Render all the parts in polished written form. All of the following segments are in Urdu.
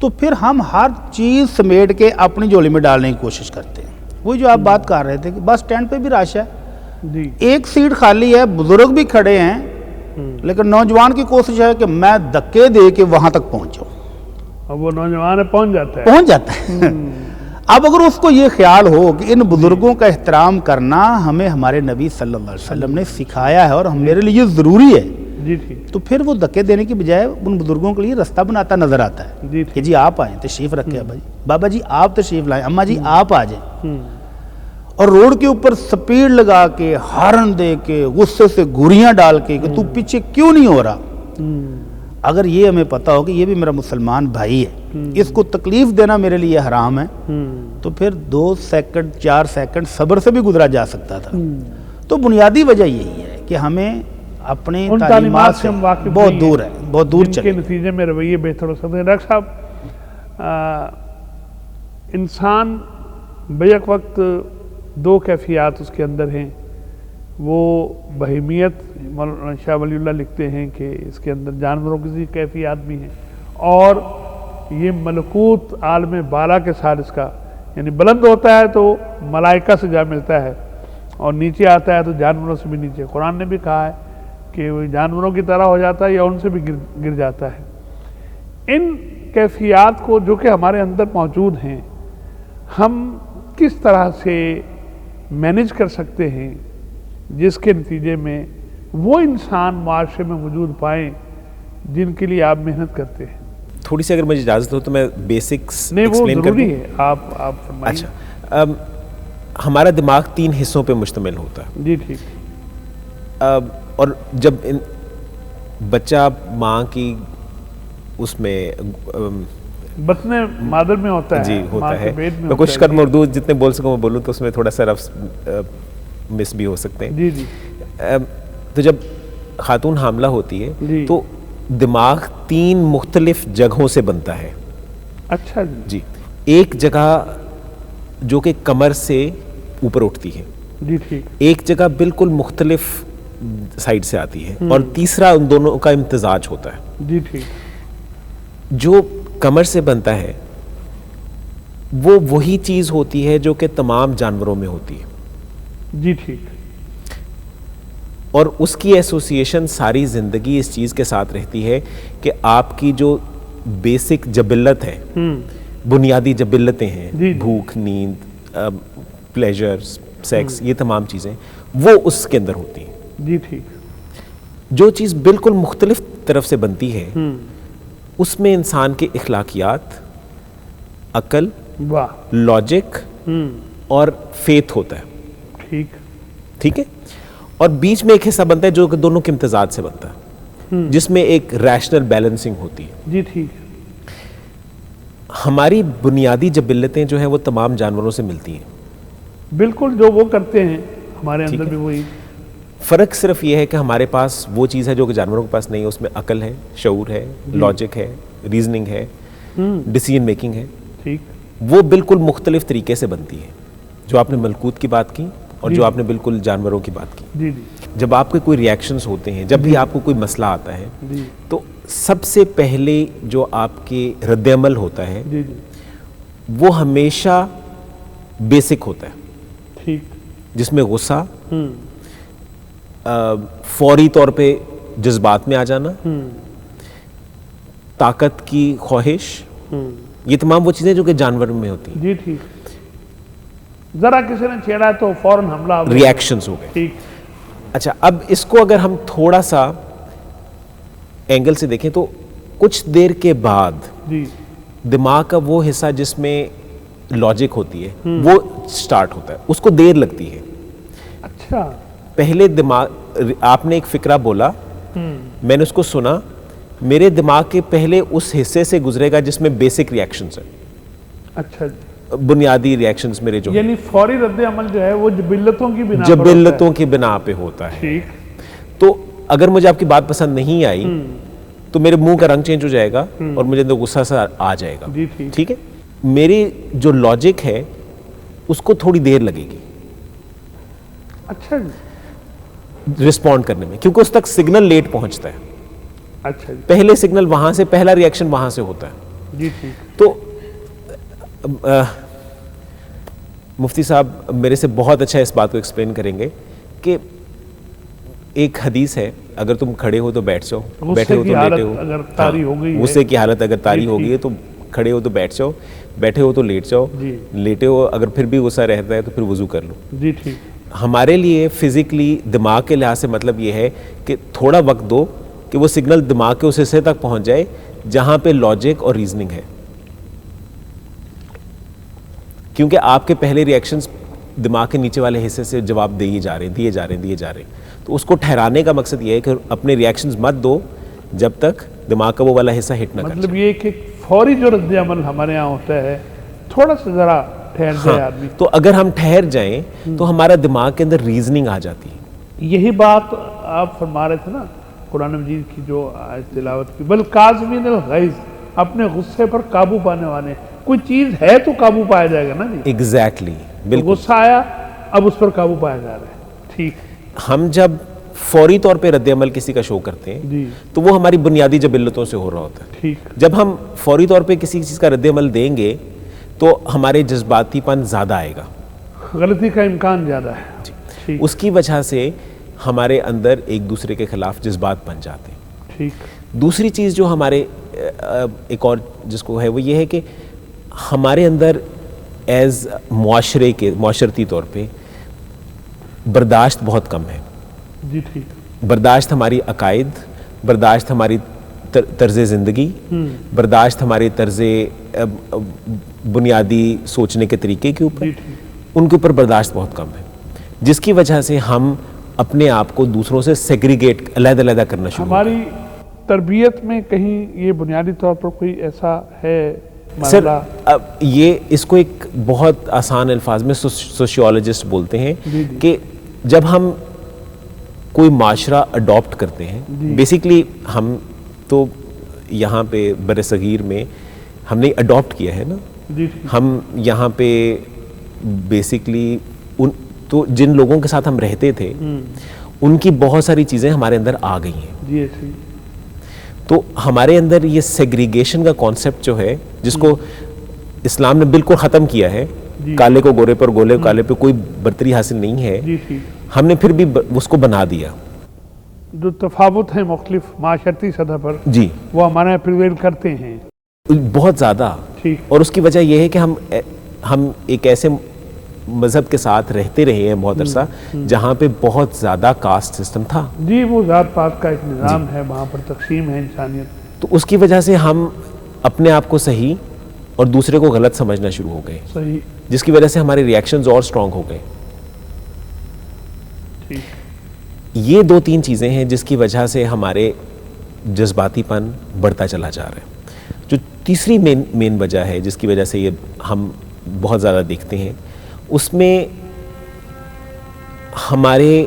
تو پھر ہم ہر چیز سمیٹ کے اپنی جھولی میں ڈالنے کی کوشش کرتے ہیں. وہی جو آپ بات کر رہے تھے کہ بس اسٹینڈ پہ بھی رش ہے, جی ایک سیٹ خالی ہے, بزرگ بھی کھڑے ہیں, لیکن نوجوان کی کوشش ہے کہ میں دھکے دے کے وہاں تک پہنچ جاؤں, اور وہ نوجوان پہنچ جاتا ہے. اب اگر اس کو یہ خیال ہو کہ ان بزرگوں کا احترام کرنا ہمیں ہمارے نبی صلی اللہ علیہ وسلم نے سکھایا ہے اور میرے لیے ضروری ہے, جی ٹھیک, تو پھر وہ دھکے دینے کی بجائے ان بزرگوں کے لیے رستہ بناتا نظر آتا ہے جی کہ جی آپ آئیں, تشریف رکھیں ابا جی, بابا جی آپ تشریف لائیں, اماں جی آپ آ جائیں. اور روڈ کے اوپر سپیڈ لگا کے, ہارن دے کے, غصے سے گوریاں ڈال کے کہ تو پیچھے کیوں نہیں ہو رہا. اگر یہ ہمیں پتہ ہو کہ یہ بھی میرا مسلمان بھائی ہے, اس کو تکلیف دینا میرے لیے حرام ہے, تو پھر 2 سیکنڈ 4 سیکنڈ صبر سے بھی گزرا جا سکتا تھا. تو بنیادی وجہ یہی ہے کہ ہمیں اپنے تعلیمات سے بہت دور ہے, بہت دور چلے, کے نتیجے میں رویے بہتر ہو سکتے ہیں. ڈاکٹر صاحب, انسان بیک وقت 2 کیفیات اس کے اندر ہیں. وہ بہیمیت, مولانا شاہ ولی اللہ لکھتے ہیں کہ اس کے اندر جانوروں کی کیفیات بھی ہیں, اور یہ ملکوت عالم بالا کے ساتھ اس کا, یعنی بلند ہوتا ہے تو ملائکہ سے جا ملتا ہے, اور نیچے آتا ہے تو جانوروں سے بھی نیچے. قرآن نے بھی کہا ہے کہ وہ جانوروں کی طرح ہو جاتا ہے یا ان سے بھی گر جاتا ہے. ان کیفیات کو جو کہ ہمارے اندر موجود ہیں, ہم کس طرح سے مینیج کر سکتے ہیں جس کے نتیجے میں وہ انسان معاشرے میں وجود پائیں جن کے لیے آپ محنت کرتے ہیں؟ تھوڑی سی اگر مجھے اجازت ہو تو میں بیسکس نہیں, وہ ایکسپلین کر دوں. ضروری ہے, آپ فرمائیے. اچھا, ہمارا دماغ 3 حصوں پہ مشتمل ہوتا ہے. جی ٹھیک. اور جب بچہ ماں کی اس میں بطن مادر میں ہوتا ہے, جی ہوتا ہے, میں کوشش کروں اردو جتنے بول سکوں میں بولوں, تو اس میں تھوڑا سا رف مس بھی ہو سکتے ہیں. جی جی. تو جب خاتون حاملہ ہوتی ہے جی. تو دماغ 3 مختلف جگہوں سے بنتا ہے. اچھا جی, ایک جگہ جو کہ کمر سے اوپر اٹھتی ہے, جی ٹھیک, ایک جگہ بالکل مختلف سائڈ سے آتی ہے, اور تیسرا ان دونوں کا امتزاج ہوتا ہے. جی ٹھیک. جو کمر سے بنتا ہے وہ وہی چیز ہوتی ہے جو کہ تمام جانوروں میں ہوتی ہے. جی ٹھیک. اور اس کی ایسوسیشن ساری زندگی اس چیز کے ساتھ رہتی ہے کہ آپ کی جو بیسک جبلت ہے, بنیادی جبلتیں ہیں, بھوک, نیند, پلیجر, سیکس, یہ تمام چیزیں وہ اس کے اندر ہوتی ہیں. جی ٹھیک. جو چیز بالکل مختلف طرف سے بنتی ہے اس میں انسان کے اخلاقیات, عقل, لاجک اور فیتھ ہوتا ہے. ٹھیک ہے. اور بیچ میں ایک حصہ بنتا ہے جو کہ دونوں کے امتزاج سے بنتا ہے, جس میں ایک ریشنل بیلنسنگ ہوتی ہے. جی ٹھیک. ہماری بنیادی جبلتیں جو ہیں وہ تمام جانوروں سے ملتی ہیں. بالکل, جو وہ کرتے ہیں ہمارے اندر بھی وہی. فرق صرف یہ ہے کہ ہمارے پاس وہ چیز ہے جو کہ جانوروں کے پاس نہیں ہے. اس میں عقل ہے, شعور ہے, لاجک ہے, ریزننگ ہے, ڈیسیژن میکنگ ہے. ٹھیک. وہ بالکل مختلف طریقے سے بنتی ہے. جو آپ نے ملکوت کی بات کی اور جو آپ نے بالکل جانوروں کی بات کی. جی جی. جب آپ کے کوئی ریئیکشنز ہوتے ہیں, جب بھی آپ کو کوئی مسئلہ آتا ہے, تو سب سے پہلے جو آپ کے رد عمل ہوتا ہے وہ ہمیشہ بیسک ہوتا ہے. ٹھیک. جس میں غصہ, فوری طور پہ جذبات میں آ جانا, طاقت کی خواہش, یہ تمام وہ چیزیں جو کہ جانور میں ہوتی ہیں. جی ٹھیک. ذرا کسی نے چھیڑا تو فوراً حملہ, ریئیکشنز ہو گئے. ٹھیک. اچھا, اب اس کو اگر ہم تھوڑا سا اینگل سے دیکھیں تو کچھ دیر کے بعد دماغ کا وہ حصہ جس میں لاجک ہوتی ہے وہ سٹارٹ ہوتا ہے. اس کو دیر لگتی ہے. اچھا. پہلے دماغ, آپ نے ایک فکرہ بولا, میں نے اس کو سنا, میرے دماغ کے پہلے اس حصے سے گزرے گا جس میں بیسک ریئیکشنز ہیں. اچھا, بنیادی ریئیکشنز میرے جو, یعنی فوری رد عمل جو ہے وہ جبلتوں کی بنا پہ ہوتا ہے. ٹھیک. تو اگر مجھے آپ کی بات پسند نہیں آئی تو میرے منہ کا رنگ چینج ہو جائے گا اور مجھے اندر غصہ سا آ جائے گا. ٹھیک ہے. میری جو لاجک ہے اس کو تھوڑی دیر لگے گی. اچھا, رسپونڈ کرنے میں, کیونکہ اس تک سگنل لیٹ پہنچتا ہے. اچھا. پہلے سگنل وہاں سے, پہلا ریئیکشن وہاں سے ہوتا ہے. جی ٹھیک. مفتی صاحب میرے سے بہت اچھا اس بات کو ایکسپلین کریں گے کہ ایک حدیث ہے اگر تم کھڑے ہو تو بیٹھ جاؤ, بیٹھے ہو تو لیٹے ہو, غصے کی حالت اگر طاری ہو گئی ہے تو کھڑے ہو تو بیٹھ جاؤ, بیٹھے ہو تو لیٹ جاؤ, لیٹے ہو اگر پھر بھی غصہ رہتا ہے تو پھر وضو کر لو. جی ٹھیک. ہمارے لیے فزیکلی دماغ کے لحاظ سے مطلب یہ ہے کہ تھوڑا وقت دو کہ وہ سگنل دماغ کے اس حصے تک پہنچ جائے جہاں پہ لاجک اور ریزننگ ہے, کیونکہ آپ کے پہلے ریئیکشنز دماغ کے نیچے والے حصے سے جواب دیے جا رہے ہیں. تو اس کو ٹھہرانے کا مقصد یہ ہے کہ اپنے ریئیکشنز مت دو جب تک دماغ کا وہ والا حصہ ہٹ نہ کر. مطلب یہ کہ فوری جو رد عمل ہمارے یہاں ہوتا ہے تھوڑا سا ذرا ٹھہر جائے آدمی. تو اگر ہم ٹھہر جائیں تو ہمارا دماغ کے اندر ریزننگ آ جاتی ہے. یہی بات آپ فرما رہے تھے نا قرآن مجید کی جو آیت تلاوت کی, بل کاظمین الغیظ, اپنے غصے پر قابو پانے والے. کوئی چیز ہے تو قابو پایا جائے گا نا جی. ایگزیکٹلی, بالکل. غصہ آیا اب اس پر قابو پایا جا رہا ہے. ٹھیک. ہم جب فوری طور پہ رد عمل کسی کا شو کرتے ہیں تو وہ ہماری بنیادی جبلتوں سے ہو رہا ہوتا ہے. ٹھیک. جب ہم فوری طور پہ کسی چیز کا رد عمل دیں گے تو ہمارے جذباتی پن زیادہ آئے گا, غلطی کا امکان زیادہ ہے. جی. اس کی وجہ سے ہمارے اندر ایک دوسرے کے خلاف جذبات بن جاتے ہیں. ٹھیک. دوسری چیز جو ہمارے ایک اور جس کو ہے وہ یہ ہے کہ ہمارے اندر ایز معاشرتی طور پہ برداشت بہت کم ہے. جی ٹھیک. برداشت ہماری عقائد, برداشت ہماری طرز زندگی, برداشت ہمارے طرز بنیادی سوچنے کے طریقے کے اوپر, ان کے اوپر برداشت بہت کم ہے, جس کی وجہ سے ہم اپنے آپ کو دوسروں سے سیگریگیٹ, علیحدہ کرنا شروع. ہماری تربیت میں کہیں یہ بنیادی طور پر کوئی ایسا ہے سر؟ یہ اس کو ایک بہت آسان الفاظ میں سوشیولوجسٹ بولتے ہیں کہ جب ہم کوئی معاشرہ اڈاپٹ کرتے ہیں, بیسیکلی ہم تو یہاں پہ بر صغیر میں ہم نے اڈاپٹ کیا ہے نا, ہم یہاں پہ بیسیکلی تو جن لوگوں کے ساتھ ہم رہتے تھے ان کی بہت ساری چیزیں ہمارے اندر آ گئی ہیں. تو ہمارے اندر یہ سیگریگیشن کا کانسیپٹ جو ہے جس کو اسلام نے بالکل ختم کیا ہے, کالے کو گورے پر, گولے کو کالے پہ کوئی برتری حاصل نہیں ہے, ہم نے پھر بھی اس کو بنا دیا. جو تفاوت ہیں مختلف معاشرتی سطح پر جی وہ ہمارے پریویل کرتے ہیں بہت زیادہ. اور اس کی وجہ یہ ہے کہ ہم ایک ایسے مذہب کے ساتھ رہتے رہے ہیں بہت عرصہ جہاں پہ بہت زیادہ کاسٹ سسٹم تھا. جی وہ ذات پات کا ایک نظام ہے, وہاں پر تقسیم ہے انسانیت. تو اس کی وجہ سے ہم اپنے آپ کو صحیح اور دوسرے کو غلط سمجھنا شروع ہو گئے, صحیح, جس کی وجہ سے ہمارے ریئیکشنز اور اسٹرانگ ہو گئے. یہ 2-3 چیزیں ہیں جس کی وجہ سے ہمارے جذباتی پن بڑھتا چلا جا رہا ہے. جو تیسری مین وجہ ہے جس کی وجہ سے یہ ہم بہت زیادہ دیکھتے ہیں, اس میں ہمارے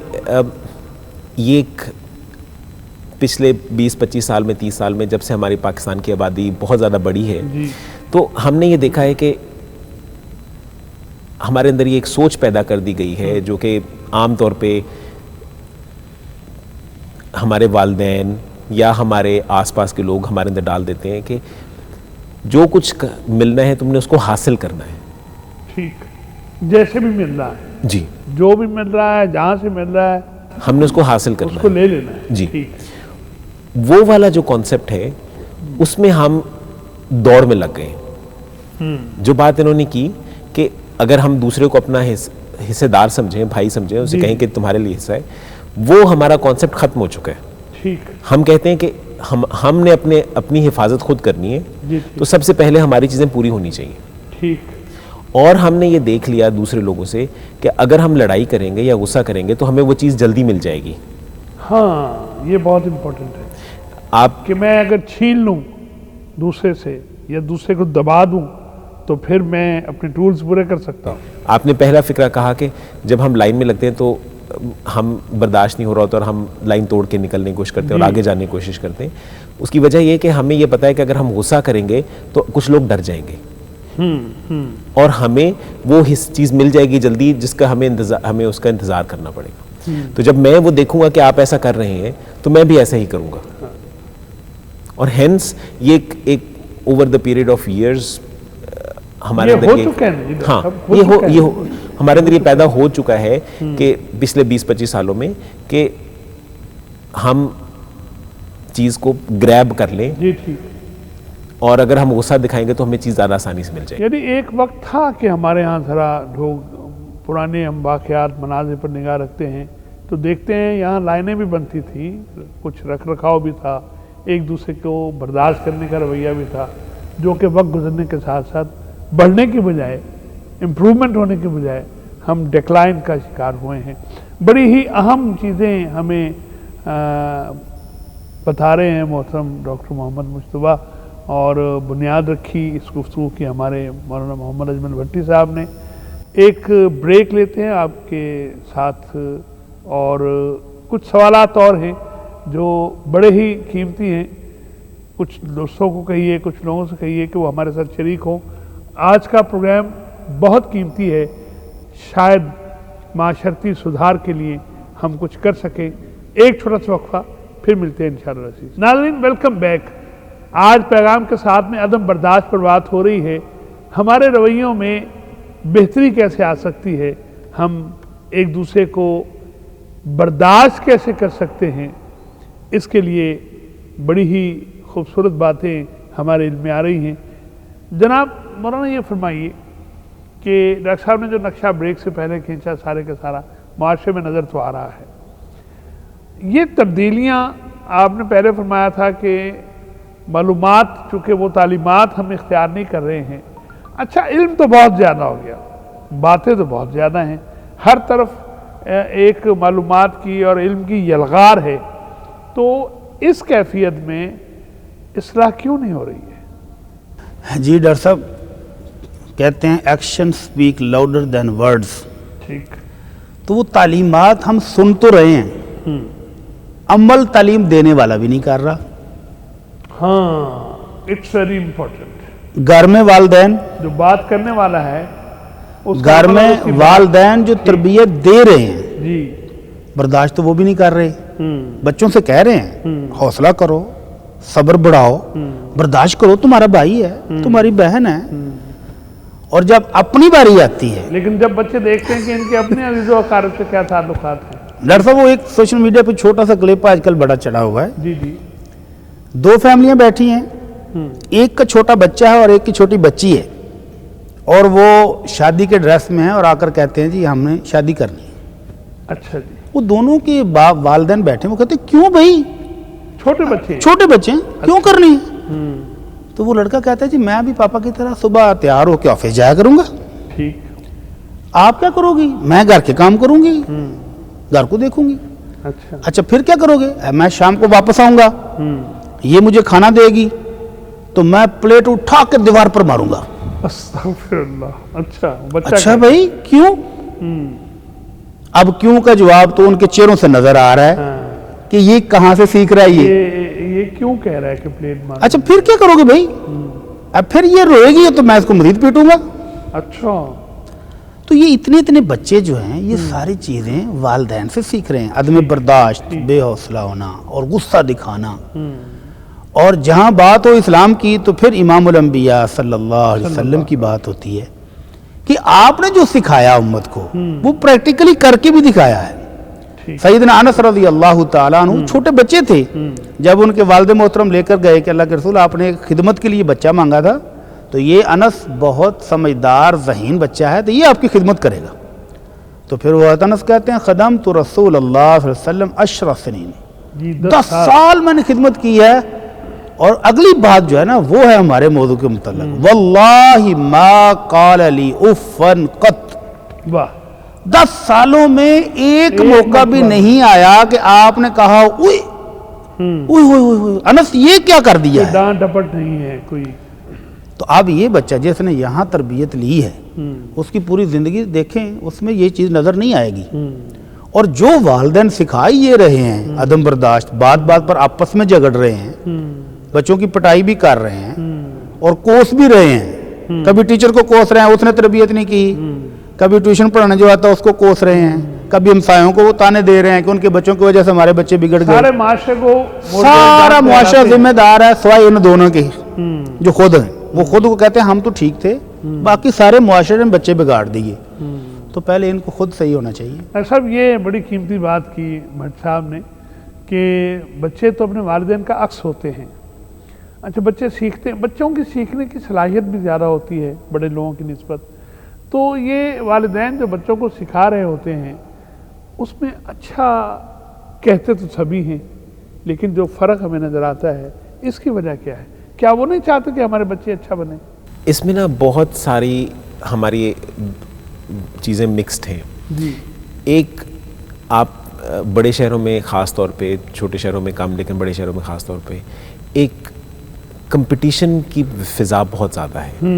یہ ایک پچھلے 20-25 سال میں 30 سال میں جب سے ہماری پاکستان کی آبادی بہت زیادہ بڑی ہے تو ہم نے یہ دیکھا ہے کہ ہمارے اندر یہ ایک سوچ پیدا کر دی گئی ہے جو کہ عام طور پہ ہمارے والدین یا ہمارے آس پاس کے لوگ ہمارے اندر ڈال دیتے ہیں کہ جو کچھ ملنا ہے تم نے اس کو حاصل کرنا ہے. ٹھیک, جیسے بھی مل رہا ہے, جی, جو بھی مل رہا ہے, جہاں سے مل رہا ہے, ہم نے اس کو حاصل کرنا ہے, اس کو لے لینا ہے. جی, وہ والا جو کانسیپٹ ہے اس میں ہم دوڑ میں لگ گئے. جو بات انہوں نے کی کہ اگر ہم دوسرے کو اپنا حصے دار سمجھیں, بھائی سمجھیں, اسے کہیں کہ تمہارے لیے حصہ ہے, وہ ہمارا کانسیپٹ ختم ہو چکا ہے. ہم کہتے ہیں کہ ہم نے اپنی حفاظت خود کرنی ہے, تو سب سے پہلے ہماری چیزیں پوری ہونی چاہیے. ٹھیک. اور ہم نے یہ دیکھ لیا دوسرے لوگوں سے کہ اگر ہم لڑائی کریں گے یا غصہ کریں گے تو ہمیں وہ چیز جلدی مل جائے گی. ہاں, یہ بہت امپورٹنٹ ہے آپ کہ میں اگر چھین لوں دوسرے سے یا دوسرے کو دبا دوں تو پھر میں اپنے ٹولز پورے کر سکتا ہوں. آپ نے پہلا فکرہ کہا کہ جب ہم لائن میں لگتے ہیں تو ہم برداشت نہیں ہو رہا ہوتا اور ہم لائن توڑ کے نکلنے کی کوشش کرتے ہیں اور آگے جانے کی کوشش کرتے ہیں. اس کی وجہ یہ کہ ہمیں یہ پتہ ہے کہ اگر ہم غصہ کریں گے تو کچھ لوگ ڈر جائیں گے اور ہمیں وہ چیز مل جائے گی جلدی جس کا ہمیں اس کا انتظار کرنا پڑے گا. تو جب میں وہ دیکھوں گا کہ آپ ایسا کر رہے ہیں تو میں بھی ایسا ہی کروں گا. اور ہینس یہ ایک over the period of years ہمارے اندر ہاں یہ ہمارے اندر یہ پیدا ہو چکا ہے کہ پچھلے 20-25 سالوں میں کہ ہم چیز کو گریب کر لیں اور اگر ہم غصہ دکھائیں گے تو ہمیں چیز زیادہ آسانی سے مل جائے گی. یعنی ایک وقت تھا کہ ہمارے ہاں ذرا لوگ پرانے ہم واقعات مناظر پر نگاہ رکھتے ہیں تو دیکھتے ہیں یہاں لائنیں بھی بنتی تھیں, کچھ رکھ رکھاؤ بھی تھا, ایک دوسرے کو برداشت کرنے کا رویہ بھی تھا, جو کہ وقت گزرنے کے ساتھ ساتھ بڑھنے کی بجائے, امپرومنٹ ہونے کے بجائے ہم ڈیکلائن کا شکار ہوئے ہیں. بڑی ہی اہم چیزیں ہمیں بتا رہے ہیں محترم ڈاکٹر محمد مجتبیٰ, اور بنیاد رکھی اس گفتگو کی ہمارے مولانا محمد اجمل بھٹی صاحب نے. ایک بریک لیتے ہیں آپ کے ساتھ, اور کچھ سوالات اور ہیں جو بڑے ہی قیمتی ہیں. کچھ دوستوں کو کہیے, کچھ لوگوں سے کہیے کہ وہ ہمارے ساتھ شریک ہوں. آج کا پروگرام بہت قیمتی ہے, شاید معاشرتی سدھار کے لیے ہم کچھ کر سکیں. ایک چھوٹا سا وقفہ, پھر ملتے ہیں انشاءاللہ عزیز. ناظرین ویلکم بیک. آج پیغام کے ساتھ میں عدم برداشت پر بات ہو رہی ہے. ہمارے رویوں میں بہتری کیسے آ سکتی ہے, ہم ایک دوسرے کو برداشت کیسے کر سکتے ہیں, اس کے لیے بڑی ہی خوبصورت باتیں ہمارے علم میں آ رہی ہیں. جناب مولانا یہ فرمائیے کہ ڈاکٹر صاحب نے جو نقشہ بریک سے پہلے کھینچا سارے کا سارا معاشرے میں نظر تو آ رہا ہے. یہ تبدیلیاں آپ نے پہلے فرمایا تھا کہ معلومات, چونکہ وہ تعلیمات ہم اختیار نہیں کر رہے ہیں. اچھا, علم تو بہت زیادہ ہو گیا, باتیں تو بہت زیادہ ہیں, ہر طرف ایک معلومات کی اور علم کی یلغار ہے, تو اس کیفیت میں اصلاح کیوں نہیں ہو رہی ہے؟ جی ڈاکٹر صاحب کہتے ہیں action speak louder than words. ٹھیک. تو وہ تعلیمات ہم سن تو رہے ہیں, عمل تعلیم دینے والا بھی نہیں کر رہا. ہاں, اٹس ویری امپورٹنٹ. گھر میں والدین, جو بات کرنے والا ہے, گھر میں والدین جو تربیت دے رہے ہیں, جی برداشت تو وہ بھی نہیں کر رہے. بچوں سے کہہ رہے ہیں حوصلہ کرو, صبر بڑھاؤ, برداشت کرو, تمہارا بھائی ہے, تمہاری بہن ہے. اور جب اپنی باری آتی ہے, لیکن جب بچے دیکھتے ہیں کہ ان کے اپنے عزیز و اقارب سے کیا تعلقات ہیں. ڈاکٹر صاحب وہ ایک سوشل میڈیا پہ چھوٹا سا کلپ آج کل بڑا چڑھا ہوا ہے. جی جی. 2 فیملیاں بیٹھی ہیں, ایک کا چھوٹا بچہ ہے اور ایک کی چھوٹی بچی ہے, اور وہ شادی کے ڈریس میں ہیں اور آ کر کہتے ہیں جی ہم نے شادی کرنی ہے. اچھا جی. وہ دونوں کے باپ والدین بیٹھے ہیں, وہ کہتے ہیں کیوں بھائی, چھوٹے بچے ہیں, کیوں کرنی ہے؟ تو وہ لڑکا کہتا ہے جی میں بھی پاپا کی طرح صبح تیار ہو کے آفس جایا کروں گا. ٹھیک. آپ کیا کرو گی؟ میں گھر کے کام کروں گی, گھر کو دیکھوں گی. اچھا پھر کیا کرو گے؟ میں شام کو واپس آؤں گا, یہ مجھے کھانا دے گی تو میں پلیٹ اٹھا کے دیوار پر ماروں گا. استغفر اللہ. اچھا بھائی کیوں؟ اب کیوں کا جواب تو ان کے چہروں سے نظر آ رہا ہے کہ یہ کہاں سے سیکھ رہا ہے, یہ کیوں کہہ رہا ہے کہ پلیٹ مارو. اچھا پھر کیا کرو گے بھائی؟ اب پھر یہ روئے گی تو میں اس کو مزید پیٹوں گا. اچھا. تو یہ اتنے بچے جو ہیں یہ ساری چیزیں والدین سے سیکھ رہے ہیں. عدم برداشت, بے حوصلہ ہونا اور غصہ دکھانا. اور جہاں بات ہو اسلام کی تو پھر امام الانبیاء صلی اللہ علیہ وسلم کی بات ہوتی ہے کہ آپ نے جو سکھایا امت کو وہ پریکٹیکلی کر کے بھی دکھایا ہے. سیدنا انس رضی اللہ تعالیٰ عنہ چھوٹے بچے تھے, جب ان کے والد محترم لے کر گئے کہ اللہ کے رسول آپ نے خدمت کے لیے بچہ مانگا تھا, تو یہ انس بہت سمجھدار ذہین بچہ ہے, تو یہ آپ کی خدمت کرے گا. تو پھر وہ انس کہتے ہیں خدمت رسول اللہ صلی اللہ علیہ وسلم 10 سنین, 10 سال میں نے خدمت کی ہے. اور اگلی بات جو ہے نا وہ ہے ہمارے موضوع کے متعلق, واللہ ما قال لی افن قط. 10 سالوں میں ایک موقع بھی نہیں آیا کہ آپ نے کہا اوئے انس یہ کیا کر دیا ہے, ڈانٹ ڈپٹ نہیں ہے کوئی. تو اب یہ بچہ جس نے یہاں تربیت لی ہے اس کی پوری زندگی دیکھیں, اس میں یہ چیز نظر نہیں آئے گی. اور جو والدین سکھائی یہ رہے ہیں عدم برداشت, بات بات پر آپس میں جھگڑ رہے ہیں, بچوں کی پٹائی بھی کر رہے ہیں اور کوس بھی رہے ہیں. کبھی ٹیچر کو کوس رہے ہیں اس نے تربیت نہیں کی, کبھی ٹیوشن پڑھانے جو آتا ہے اس کو کوس رہے ہیں, کبھی ہمسایوں کو وہ تانے دے رہے ہیں کہ ان کے بچوں کی وجہ سے ہمارے بچے بگڑ گئے. سارا معاشرہ ذمہ دار ہے سوائے ان دونوں کے جو خود ہیں. وہ خود کو کہتے ہیں ہم تو ٹھیک تھے, باقی سارے معاشرے میں بچے بگاڑ دیے، تو پہلے ان کو خود صحیح ہونا چاہیے۔ ڈاکٹر صاحب یہ بڑی قیمتی بات کی بھٹ صاحب نے کہ بچے تو اپنے والدین کا عکس ہوتے ہیں۔ اچھا بچے سیکھتے ہیں، بچوں کی سیکھنے کی صلاحیت بھی زیادہ ہوتی ہے بڑے لوگوں کی نسبت، تو یہ والدین جو بچوں کو سکھا رہے ہوتے ہیں اس میں اچھا کہتے تو سبھی ہیں، لیکن جو فرق ہمیں نظر آتا ہے اس کی وجہ کیا ہے؟ کیا وہ نہیں چاہتے کہ ہمارے بچے اچھا بنیں؟ اس میں نا بہت ساری ہماری چیزیں مکسڈ ہیں۔ جی ایک آپ بڑے شہروں میں خاص طور پہ، چھوٹے شہروں میں کم لیکن بڑے شہروں میں خاص طور پہ ایک کمپٹیشن کی فضا بہت زیادہ ہے۔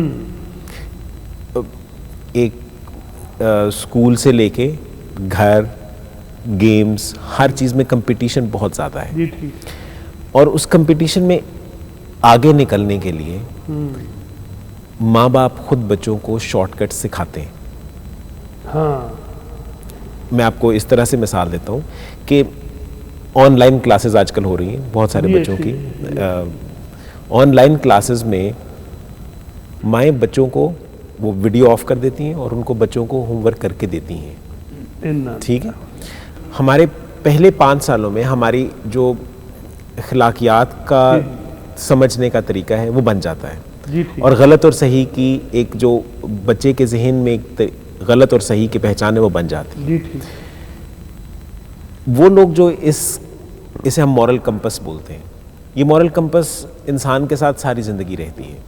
ایک اسکول سے لے کے گھر، گیمز، ہر چیز میں کمپٹیشن بہت زیادہ ہے۔ جی ٹھیک۔ اور اس کمپٹیشن میں آگے نکلنے کے لیے ماں باپ خود بچوں کو شارٹ کٹ سکھاتے ہیں۔ ہاں میں آپ کو اس طرح سے مثال دیتا ہوں کہ آن لائن کلاسز آج کل ہو رہی ہیں بہت سارے بچوں کی۔ آن لائن کلاسز میں مائیں بچوں کو وہ ویڈیو آف کر دیتی ہیں اور ان کو بچوں کو ہوم ورک کر کے دیتی ہیں، ٹھیک ہے۔ ہمارے پہلے 5 سالوں میں ہماری جو اخلاقیات کا سمجھنے کا طریقہ ہے وہ بن جاتا ہے، اور غلط اور صحیح کی ایک جو بچے کے ذہن میں ایک غلط اور صحیح کی پہچان ہے وہ بن جاتی ہے۔ وہ لوگ جو اسے ہم مورل کمپس بولتے ہیں، یہ مورل کمپس انسان کے ساتھ ساری زندگی رہتی ہے۔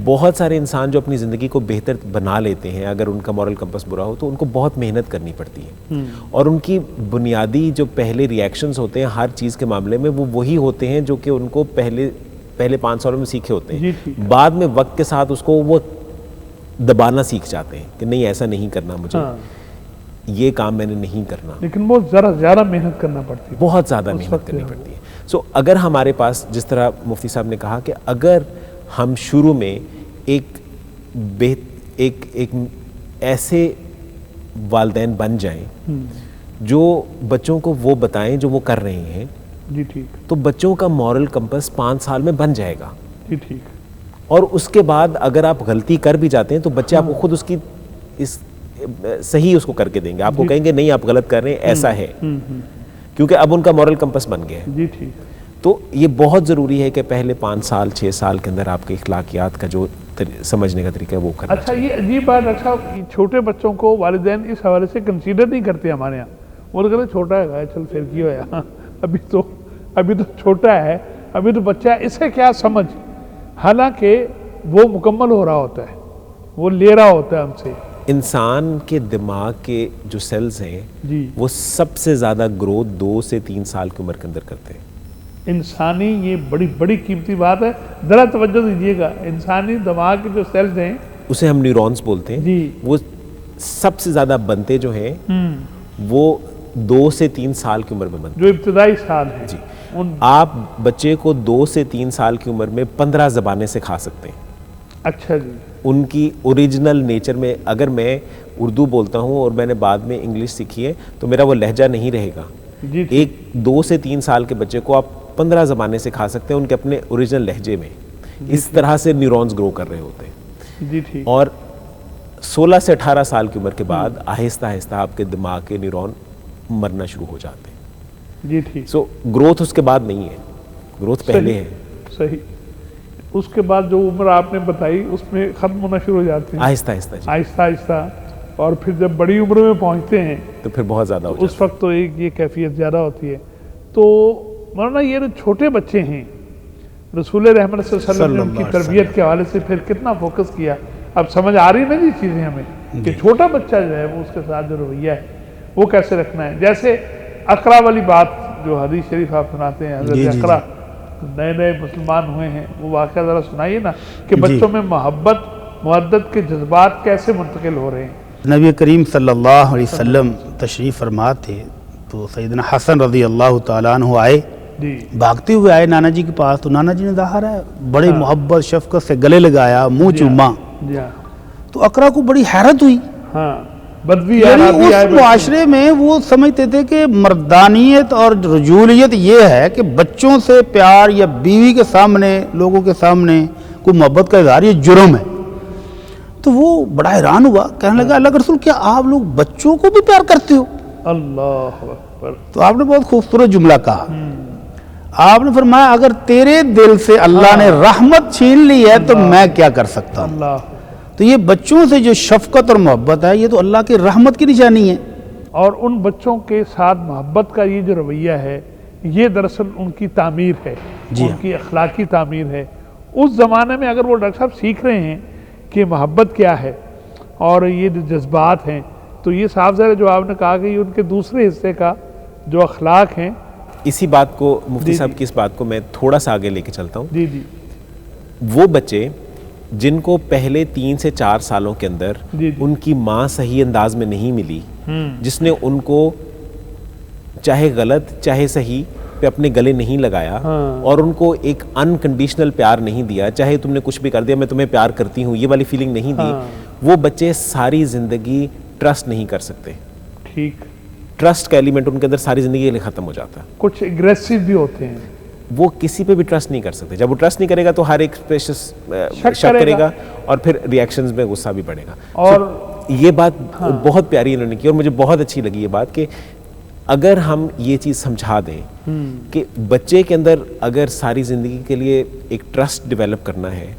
بہت سارے انسان جو اپنی زندگی کو بہتر بنا لیتے ہیں، اگر ان کا مورل کمپس برا ہو تو ان کو بہت محنت کرنی پڑتی ہے، اور ان کی بنیادی جو پہلے ریئیکشنز ہوتے ہیں ہر چیز کے معاملے میں وہ وہی ہوتے ہیں جو کہ ان کو پہلے 5 سالوں میں سیکھے ہوتے ہیں۔ بعد میں وقت کے ساتھ اس کو وہ دبانا سیکھ جاتے ہیں کہ نہیں ایسا نہیں کرنا، مجھے یہ کام میں نے نہیں کرنا، لیکن وہ ذرا زیادہ محنت کرنا پڑتی ہے، بہت زیادہ محنت کرنی پڑتی ہے۔ سو اگر ہمارے پاس، جس طرح مفتی صاحب نے کہا کہ اگر ہم شروع میں ایک ایسے والدین بن جائیں جو بچوں کو وہ بتائیں جو وہ کر رہے ہیں، جی ٹھیک، تو بچوں کا مورل کمپس 5 سال میں بن جائے گا۔ جی ٹھیک۔ اور اس کے بعد اگر آپ غلطی کر بھی جاتے ہیں تو بچے آپ کو خود اس کی صحیح اس کو کر کے دیں گے، آپ کو کہیں گے نہیں آپ غلط کر رہے ہیں، ایسا ہے، کیونکہ اب ان کا مورل کمپس بن گیا ہے۔ جی ٹھیک۔ تو یہ بہت ضروری ہے کہ پہلے 5 سال 6 سال کے اندر آپ کے اخلاقیات کا جو سمجھنے کا طریقہ ہے وہ کرنا اچھا یہ عجیب بات، اچھا چھوٹے بچوں کو والدین اس حوالے سے کنسیڈر نہیں کرتے ہمارے یہاں، وہ تو کہتے چھوٹا ہے چل پھر کی ہوا، ابھی تو چھوٹا ہے، ابھی تو بچہ ہے، اسے کیا سمجھ، حالانکہ وہ مکمل ہو رہا ہوتا ہے، وہ لے رہا ہوتا ہے ہم سے۔ انسان کے دماغ کے جو سیلز ہیں وہ سب سے زیادہ گروتھ 2 سے 3 سال کی عمر کے اندر کرتے ہیں۔ انسانی، یہ بڑی قیمتی بات ہے، ذرا توجہ دیجیے گا، انسانی دماغ کے جو سیلز ہیں اسے ہم نیورونز بولتے ہیں، وہ سب سے زیادہ بنتے جو ہیں وہ 2 سے 3 سال کی عمر میں بنتے ہیں، جو ابتدائی سال ہیں۔ جی، آپ بچے کو 2 سے 3 سال کی عمر میں 15 زبانیں سکھا سکتے ہیں۔ اچھا جی، ان کی اوریجنل نیچر میں، اگر میں اردو بولتا ہوں اور میں نے بعد میں انگلش سیکھی ہے تو میرا وہ لہجہ نہیں رہے گا۔ ایک 2 سے 3 سال کے بچے کو آپ 15 زبانیں سکھا سکتے ہیں ان کے اپنے اوریجنل لہجے میں، اس طرح سے نیورونز گرو کر رہے ہوتے ہیں۔ جی ٹھیک۔ اور 16 سے 18 سال کی عمر کے بعد آہستہ آہستہ آپ کے دماغ کے نیورون مرنا شروع ہو جاتے ہیں۔ جی ٹھیک۔ سو گروتھ اس کے بعد نہیں ہے، گروتھ پہلے ہے۔ صحیح۔ اس کے بعد جو عمر آپ نے بتائی اس میں ختم ہونا شروع ہو جاتے ہیں آہستہ آہستہ، آہستہ آہستہ، اور پھر جب بڑی عمر میں پہنچتے ہیں تو پھر بہت زیادہ ہو جاتا ہے، اس وقت تو یہ کیفیت زیادہ ہوتی ہے۔ تو مولانا یہ جو چھوٹے بچے ہیں، رسول رحمت صلی اللہ علیہ وسلم نے ان کی تربیت کے حوالے سے پھر کتنا فوکس کیا، اب سمجھ آ رہی نا یہ چیزیں ہمیں کہ چھوٹا بچہ جو ہے وہ اس کے ساتھ جو رویہ ہے وہ کیسے رکھنا ہے۔ جیسے اقرا والی بات جو حدیث شریف آپ سناتے ہیں، حضرت اقرا نئے مسلمان ہوئے ہیں، وہ واقعہ ذرا سنائیے نا کہ بچوں میں محبت مودت کے جذبات کیسے منتقل ہو رہے ہیں۔ نبی کریم صلی اللہ علیہ وسلم تشریف فرما تھے تو سیدنا حسن رضی اللہ تعالیٰ عنہ آئے، بھاگتے ہوئے آئے نانا جی کے پاس، تو نانا جی نے ظاہر ہے بڑی محبت شفقت سے گلے لگایا، منہ چوما، تو اقرا کو بڑی حیرت ہوئی۔ یعنی اس معاشرے میں وہ سمجھتے تھے کہ مردانیت اور رجولیت یہ ہے کہ بچوں سے پیار یا بیوی کے سامنے، لوگوں کے سامنے کوئی محبت کا اظہار یہ جرم ہے۔ تو وہ بڑا حیران ہوا, کہنے لگا اللہ کے رسول کیا آپ لوگ بچوں کو بھی پیار کرتے ہو؟ اللہ اکبر. تو آپ نے بہت خوبصورت جملہ کہا, آپ نے فرمایا اگر تیرے دل سے اللہ نے رحمت چھین لی ہے تو میں کیا کر سکتا ہوں. اللہ. تو یہ بچوں سے جو شفقت اور محبت ہے یہ تو اللہ کی رحمت کی نشانی ہے. اور ان بچوں کے ساتھ محبت کا یہ جو رویہ ہے یہ دراصل ان کی تعمیر ہے, ان کی اخلاقی تعمیر ہے. اس زمانے میں اگر وہ ڈاکٹر صاحب سیکھ رہے ہیں کہ محبت کیا ہے اور یہ جو جذبات ہیں, تو یہ صاف ظاہر جو آپ نے کہا کہ یہ ان کے دوسرے حصے کا جو اخلاق ہیں. اسی بات کو مفتی صاحب کی اس بات کو میں تھوڑا سا آگے لے کے چلتا ہوں. جی جی. وہ بچے جن کو پہلے 3 سے 4 سالوں کے اندر ان کی ماں صحیح انداز میں نہیں ملی, جس نے ان کو چاہے غلط چاہے صحیح پہ اپنے گلے نہیں لگایا اور ان کو ایک انکنڈیشنل پیار نہیں دیا, چاہے تم نے کچھ بھی کر دیا میں تمہیں پیار کرتی ہوں یہ والی فیلنگ نہیں دی, وہ بچے ساری زندگی ٹرسٹ نہیں کر سکتے. ٹھیک. ٹرسٹ کا ایلیمنٹ ان کے اندر ساری زندگی کے لیے ختم ہو جاتا ہے. کچھ اگریسو بھی ہوتے ہیں, وہ کسی پہ بھی ٹرسٹ نہیں کر سکتے. جب وہ ٹرسٹ نہیں کرے گا تو ہر ایک پہ شک کرے گا اور پھر ریئیکشنز میں غصہ بھی بڑھے گا. اور یہ بات بہت پیاری انہوں نے کی اور مجھے بہت اچھی لگی یہ بات کہ اگر ہم یہ چیز سمجھا دیں کہ بچے کے اندر اگر ساری زندگی کے لیے ایک ٹرسٹ ڈیولپ کرنا ہے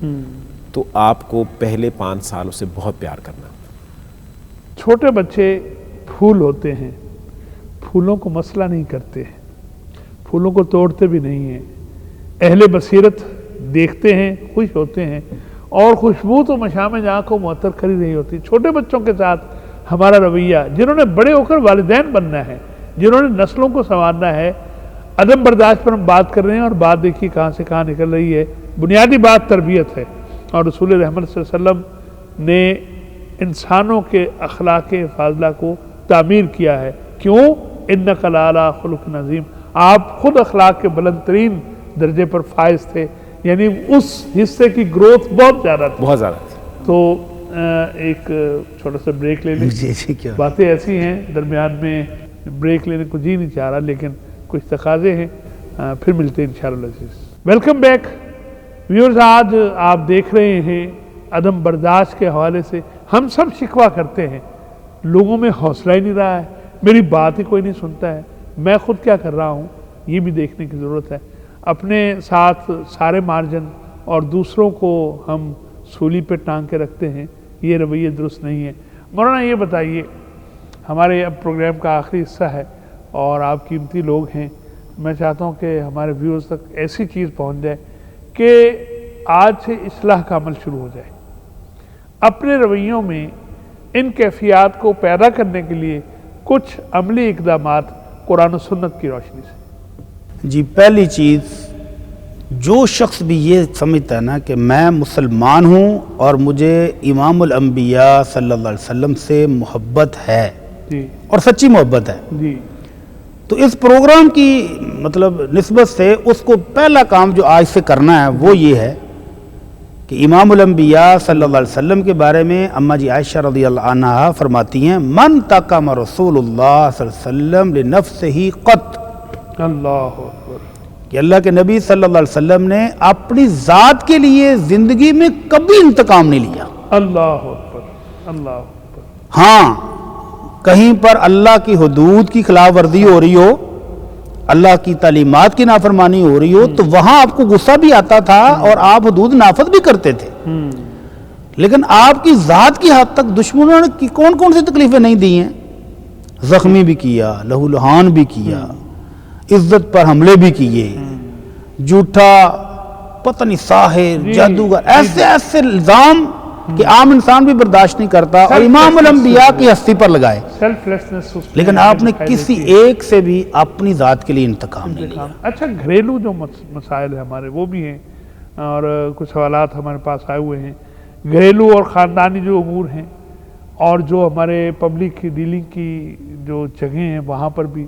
تو آپ کو پہلے 5 سال اسے بہت پیار کرنا. چھوٹے بچے پھول ہوتے ہیں, پھولوں کو مسئلہ نہیں کرتے ہیں, پھولوں کو توڑتے بھی نہیں ہیں, اہل بصیرت دیکھتے ہیں خوش ہوتے ہیں اور خوشبو تو مشام جہاں کو معطر کری رہی ہوتی. چھوٹے بچوں کے ساتھ ہمارا رویہ, جنہوں نے بڑے ہو کر والدین بننا ہے, جنہوں نے نسلوں کو سنوارنا ہے, عدم برداشت پر ہم بات کر رہے ہیں اور بات دیکھیے کہاں سے کہاں نکل رہی ہے. بنیادی بات تربیت ہے اور رسول رحمت صلی اللہ علیہ وسلم نے انسانوں کے اخلاق فاضلہ کو تعمیر کیا ہے. کیوں؟ انک لعلی خلق عظیم, آپ خود اخلاق کے بلند ترین درجے پر فائز تھے, یعنی اس حصے کی گروتھ بہت زیادہ تھی, بہت زیادہ تھی. تو ایک چھوٹا سا بریک لے لیں. باتیں ایسی ہیں درمیان میں بریک لینے کو جی نہیں چاہ رہا, لیکن کچھ تقاضے ہیں, پھر ملتے ہیں انشاءاللہ. Welcome back viewers. آج آپ دیکھ رہے ہیں عدم برداشت کے حوالے سے ہم سب شکوہ کرتے ہیں, لوگوں میں حوصلہ ہی نہیں رہا ہے, میری بات ہی کوئی نہیں سنتا ہے, میں خود کیا کر رہا ہوں یہ بھی دیکھنے کی ضرورت ہے. اپنے ساتھ سارے مارجن اور دوسروں کو ہم سولی پہ ٹانگ کے رکھتے ہیں, یہ رویہ درست نہیں ہے. مولانا یہ بتائیے, ہمارے اب پروگرام کا آخری حصہ ہے اور آپ قیمتی لوگ ہیں, میں چاہتا ہوں کہ ہمارے ویورز تک ایسی چیز پہنچ جائے کہ آج سے اصلاح کا عمل شروع ہو جائے. اپنے رویوں میں ان کیفیات کو پیدا کرنے کے لیے کچھ عملی اقدامات قرآن و سنت کی روشنی سے. جی, پہلی چیز جو شخص بھی یہ سمجھتا ہے نا کہ میں مسلمان ہوں اور مجھے امام الانبیاء صلی اللہ علیہ وسلم سے محبت ہے اور سچی محبت ہے, تو اس پروگرام کی مطلب نسبت سے اس کو پہلا کام جو آج سے کرنا ہے وہ یہ ہے کہ امام الانبیاء صلی اللہ علیہ وسلم کے بارے میں اماں جی عائشہ رضی اللہ عنہا فرماتی ہیں, من تقم رسول اللہ صلی اللہ علیہ وسلم لنفسہ قط, اللہ اکبر, کہ اللہ کے نبی صلی اللہ علیہ وسلم نے اپنی ذات کے لیے زندگی میں کبھی انتقام نہیں لیا. اللہ اکبر, اللہ اکبر. ہاں, کہیں پر اللہ کی حدود کی خلاف ورزی ہو رہی ہو, اللہ کی تعلیمات کی نافرمانی ہو رہی ہو, تو وہاں آپ کو غصہ بھی آتا تھا اور آپ حدود نافذ بھی کرتے تھے, لیکن آپ کی ذات کی حد تک دشمنوں نے کون کون سی تکلیفیں نہیں دی ہیں, زخمی بھی کیا, لہو لہان بھی کیا, عزت پر حملے بھی کیے, جھوٹا پتہ نہیں ساحر جادوگر, ایسے ایسے الزام کہ عام انسان بھی برداشت نہیں کرتا اور امام الانبیاء کی ہستی پر لگائے, لیکن آپ نے کسی ایک سے بھی اپنی ذات کے لیے انتقام نہیں لیا. اچھا, گھریلو جو مسائل ہیں ہمارے وہ بھی ہیں اور کچھ سوالات ہمارے پاس آئے ہوئے ہیں. گھریلو اور خاندانی جو امور ہیں اور جو ہمارے پبلک کی ڈیلنگ کی جو جگہیں ہیں وہاں پر بھی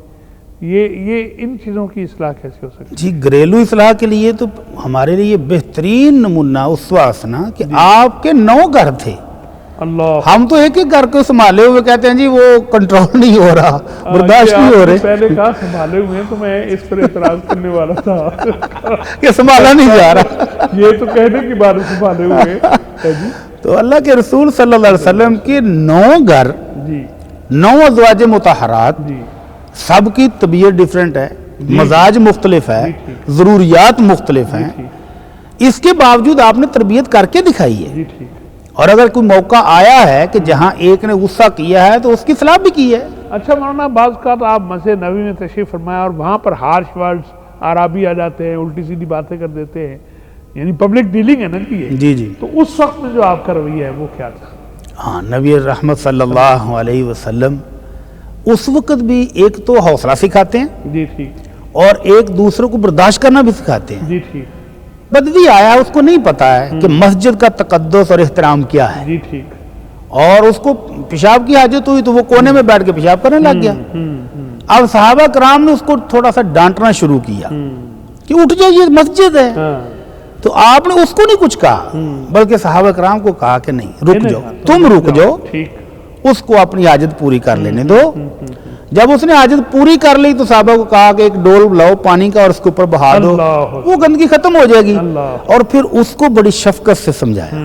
یہ ان چیزوں کی اصلاح کیسے ہو سکتی ہے؟ جی, گھریلو اصلاح کے لیے تو ہمارے لیے بہترین نمونہ اسوہ حسنہ کہ آپ کے 9 گھر تھے, اللہ, ہم تو ایک ایک گھر کو سنبھالے ہوئے کہتے ہیں جی وہ کنٹرول نہیں ہو رہا, برداشت نہیں ہو رہے. پہلے کہا سنبھالے ہوئے ہیں, تو میں اس پر اعتراض کرنے والا تھا کہ سنبھالا نہیں جا رہا. یہ تو کہنے کی بات سنبھالے ہوئے. تو اللہ کے رسول صلی اللہ علیہ وسلم کے 9 گھر، جی 9 ازواج مطہرات، جی سب کی طبیعت ڈیفرنٹ ہے، مزاج مختلف ہے، جی ضروریات مختلف ہیں، اس کے باوجود آپ نے تربیت کر کے دکھائی ہے۔ جی ٹھیک۔ اور اگر کوئی موقع آیا ہے کہ جہاں ایک نے غصہ کیا ہے تو اس کی اصلاح بھی کی ہے۔ اچھا مولانا، بعض کا تو آپ مسجد نبوی میں تشریف فرمایا اور وہاں پر ہارش ورڈز عربی آ جاتے ہیں، الٹی سیدھی باتیں کر دیتے ہیں، یعنی پبلک ڈیلنگ ہے نا یہ؟ جی جی۔ تو اس وقت میں جو آپ کا رویہ ہے وہ کیا تھا؟ ہاں، نبی رحمت صلی اللہ علیہ وسلم اس وقت بھی ایک تو حوصلہ سکھاتے ہیں جی ٹھیک۔ اور ایک دوسرے کو برداشت کرنا بھی سکھاتے ہیں۔ جی ٹھیک۔ بدوی آیا، اس کو نہیں پتا ہے کہ مسجد کا تقدس اور احترام کیا ہے، جی ٹھیک۔ اور اس کو پیشاب کی حاجت ہوئی تو وہ کونے میں بیٹھ کے پیشاب کرنے لگ گیا۔ اب صحابہ کرام نے اس کو تھوڑا سا ڈانٹنا شروع کیا کہ اٹھ جائیے، مسجد ہے۔ تو آپ نے اس کو نہیں کچھ کہا، بلکہ صحابہ کرام کو کہا کہ نہیں، رک جاؤ، تم رک جاؤ، اس کو اپنی حاجت پوری کر لینے دو۔ جب اس نے حاجت پوری کر لی تو صحابہ کو کہا کہ ایک ڈول لاؤ پانی کا اور اس کے اوپر بہا دو، وہ گندگی ختم ہو جائے گی۔ اور پھر اس کو بڑی شفقت سے سمجھایا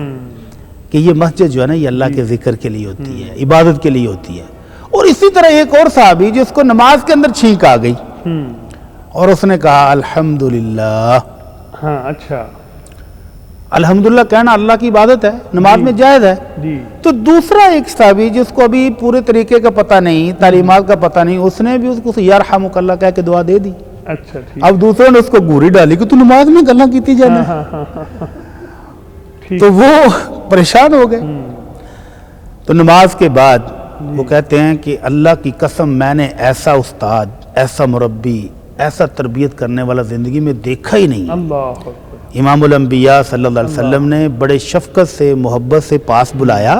کہ یہ مسجد جو ہے نا، یہ اللہ کے ذکر کے لیے ہوتی ہے، عبادت کے لیے ہوتی ہے۔ اور اسی طرح ایک اور صحابی جس کو نماز کے اندر چھینک آ گئی اور اس نے کہا الحمدللہ۔ ہاں اچھا، الحمدللہ کہنا اللہ کی عبادت ہے، نماز میں جائز ہے۔ جی۔ تو دوسرا ایک صحابی جس کو ابھی پورے طریقے کا پتہ نہیں، تعلیمات کا پتہ نہیں، اس نے بھی اس کو یرحمک اللہ کہہ کے دعا دے دی۔ اچھا ٹھیک۔ اب دوسرے نے اس کو گوری ڈالی کہ تو نماز میں گلاں کیتی جانا ہے، تو وہ پریشان ہو گئے۔ تو نماز کے بعد وہ کہتے ہیں کہ اللہ کی قسم میں نے ایسا استاد، ایسا مربی، ایسا تربیت کرنے والا زندگی میں دیکھا ہی نہیں۔ اللہ اکبر۔ امام الانبیاء صلی اللہ علیہ وسلم نے بڑے شفقت سے، محبت سے پاس بلایا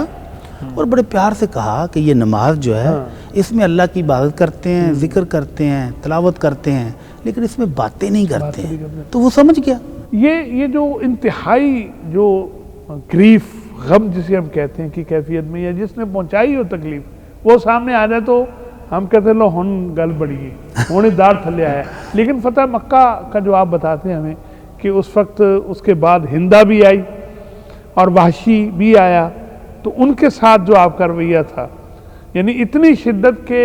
اور بڑے پیار سے کہا کہ یہ نماز جو ہے اس میں اللہ کی عبادت کرتے ہیں، ذکر کرتے ہیں، تلاوت کرتے ہیں، لیکن اس میں باتیں نہیں کرتے ہیں۔ تو وہ سمجھ گیا۔ یہ جو انتہائی جو گریف، غم جسے ہم کہتے ہیں کی کیفیت میں، یا جس نے پہنچائی ہو تکلیف، وہ سامنے آ جائے تو ہم کہتے ہیں لو ہن گل بڑی ہے، ہونے دار تھلے آیا۔ لیکن فتح مکہ کا جو آپ بتاتے ہیں ہمیں کہ اس وقت اس کے بعد ہندہ بھی آئی اور وحشی بھی آیا، تو ان کے ساتھ جو آپ کا رویہ تھا، یعنی اتنی شدت کے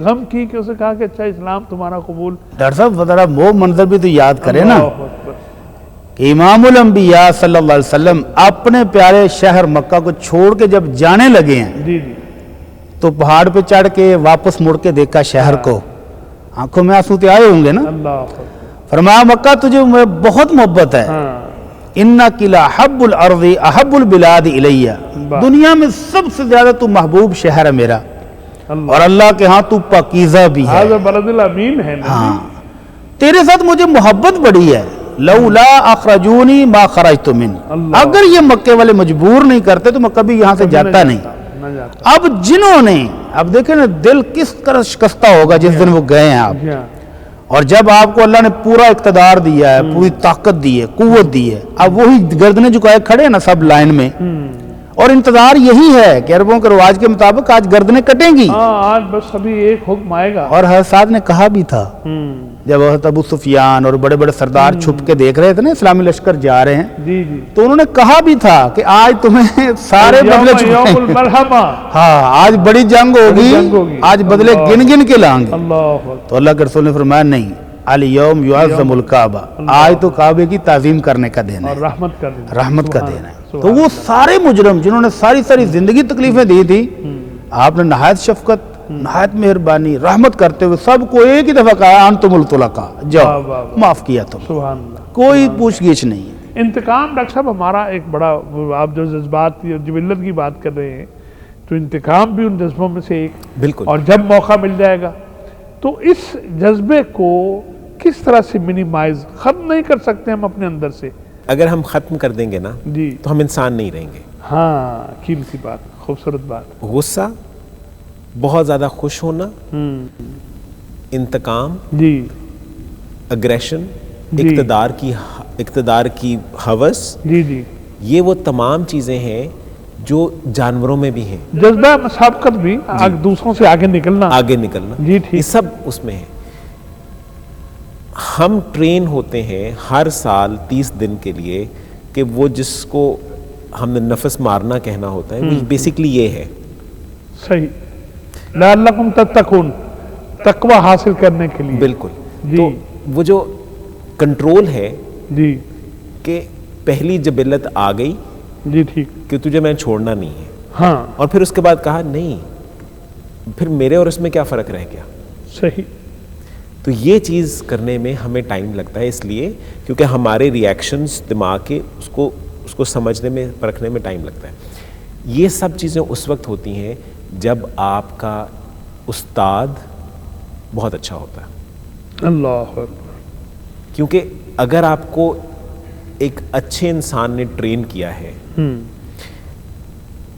غم کی کہ اسے کہا کہ اچھا اسلام تمہارا قبول۔ ڈاکٹر صاحب ذرا وہ منظر بھی تو یاد کریں نا کہ امام الانبیاء صلی اللہ علیہ وسلم اپنے پیارے شہر مکہ کو چھوڑ کے جب جانے لگے ہیں جی جی، تو پہاڑ پہ چڑھ کے واپس مڑ کے دیکھا شہر کو، آنکھوں میں آنسو آئے ہوں گے نا۔ اللہ فرمایا مکہ تجھے بہت محبت ہے، انک لاحب الارض احب البلاد الیہ، دنیا میں سب سے زیادہ تو محبوب شہر ہے میرا، اور اللہ کے ہاں تو پاکیزہ بھی ہے، بلد الامین ہے۔ ہاں تیرے ساتھ مجھے محبت بڑی ہے، لولا اخرجونی ما خرجت من، اگر یہ مکے والے مجبور نہیں کرتے تو میں کبھی یہاں سے جاتا نہیں۔ اب جنہوں نے، اب دیکھیں نا دل کس طرح شکستہ ہوگا جس دن وہ گئے ہیں آپ، اور جب آپ کو اللہ نے پورا اقتدار دیا ہے، پوری طاقت دی ہے، قوت دی ہے، اب وہی گردنیں جھکائے کھڑے ہیں نا سب لائن میں، اور انتظار یہی ہے کہ عربوں کے رواج کے مطابق آج گردنیں کٹیں گی، آج بس ابھی ایک حکم آئے گا۔ اور حضرت صاحب نے کہا بھی تھا جب حضرت ابو سفیان اور بڑے بڑے سردار چھپ کے دیکھ رہے تھے نا اسلامی لشکر جا رہے ہیں، جی جی، تو انہوں نے کہا بھی تھا کہ آج تمہیں سارے بدلے یوم المرحمہ، ہاں آج بڑی جنگ ہوگی، آج بدلے گن گن کے لائیں گے۔ تو اللہ کے رسول نے فرمایا نہیں، الیوم یعظم الکعبہ، آج تو کعبے کی تعظیم کرنے کا دن ہے، رحمت کا دن ہے۔ تو وہ سارے مجرم جنہوں نے ساری زندگی تکلیفیں دی تھی، آپ نے نہایت شفقت، نہایت مہربانی، رحمت کرتے ہوئے سب کو ایک ہی دفعہ کہا انتم الطلقاء، جاؤ معاف کیا تم، کوئی پوچھ گچھ نہیں ہے۔ انتقام ڈاکٹر صاحب ہمارا ایک بڑا، آپ جو جذبات کی اور جبلت کی بات کر رہے ہیں، تو انتقام بھی ان جذبوں میں سے ایک، بالکل، اور جب موقع مل جائے گا تو اس جذبے کو کس طرح سے منیمائز، ختم نہیں کر سکتے ہم اپنے اندر سے؟ اگر ہم ختم کر دیں گے نا جی تو ہم انسان نہیں رہیں گے۔ ہاں قیمتی بات، خوبصورت بات۔ غصہ، بہت زیادہ خوش ہونا، انتقام، جی، اگریشن، اقتدار کی ہوس، جی جی، یہ وہ تمام چیزیں ہیں جو جانوروں میں بھی ہیں۔ جذبہ مسابقت بھی، دوسروں سے آگے نکلنا، جی ٹھیک، یہ سب اس میں ہے۔ ہم ٹرین ہوتے ہیں ہر سال 30 دن کے لیے کہ وہ جس کو ہم نے نفس مارنا کہنا ہوتا ہے، وہ بیسکلی یہ ہے. صحیح. لعلکم تتقون، تقوی حاصل کرنے کے لیے. بالکل. جی. تو وہ جو کنٹرول ہے جی کہ پہلی جبلت آ گئی جی ٹھیک. کہ تجھے میں چھوڑنا نہیں ہے، ہاں اور پھر اس کے بعد کہا نہیں، پھر میرے اور اس میں کیا فرق رہ گیا. صحیح. تو یہ چیز کرنے میں ہمیں ٹائم لگتا ہے، اس لیے کیونکہ ہمارے ریئیکشنز دماغ کے اس کو سمجھنے میں پرکھنے میں ٹائم لگتا ہے. یہ سب چیزیں اس وقت ہوتی ہیں جب آپ کا استاد بہت اچھا ہوتا ہے. اللہ اکبر. کیونکہ اگر آپ کو ایک اچھے انسان نے ٹرین کیا ہے،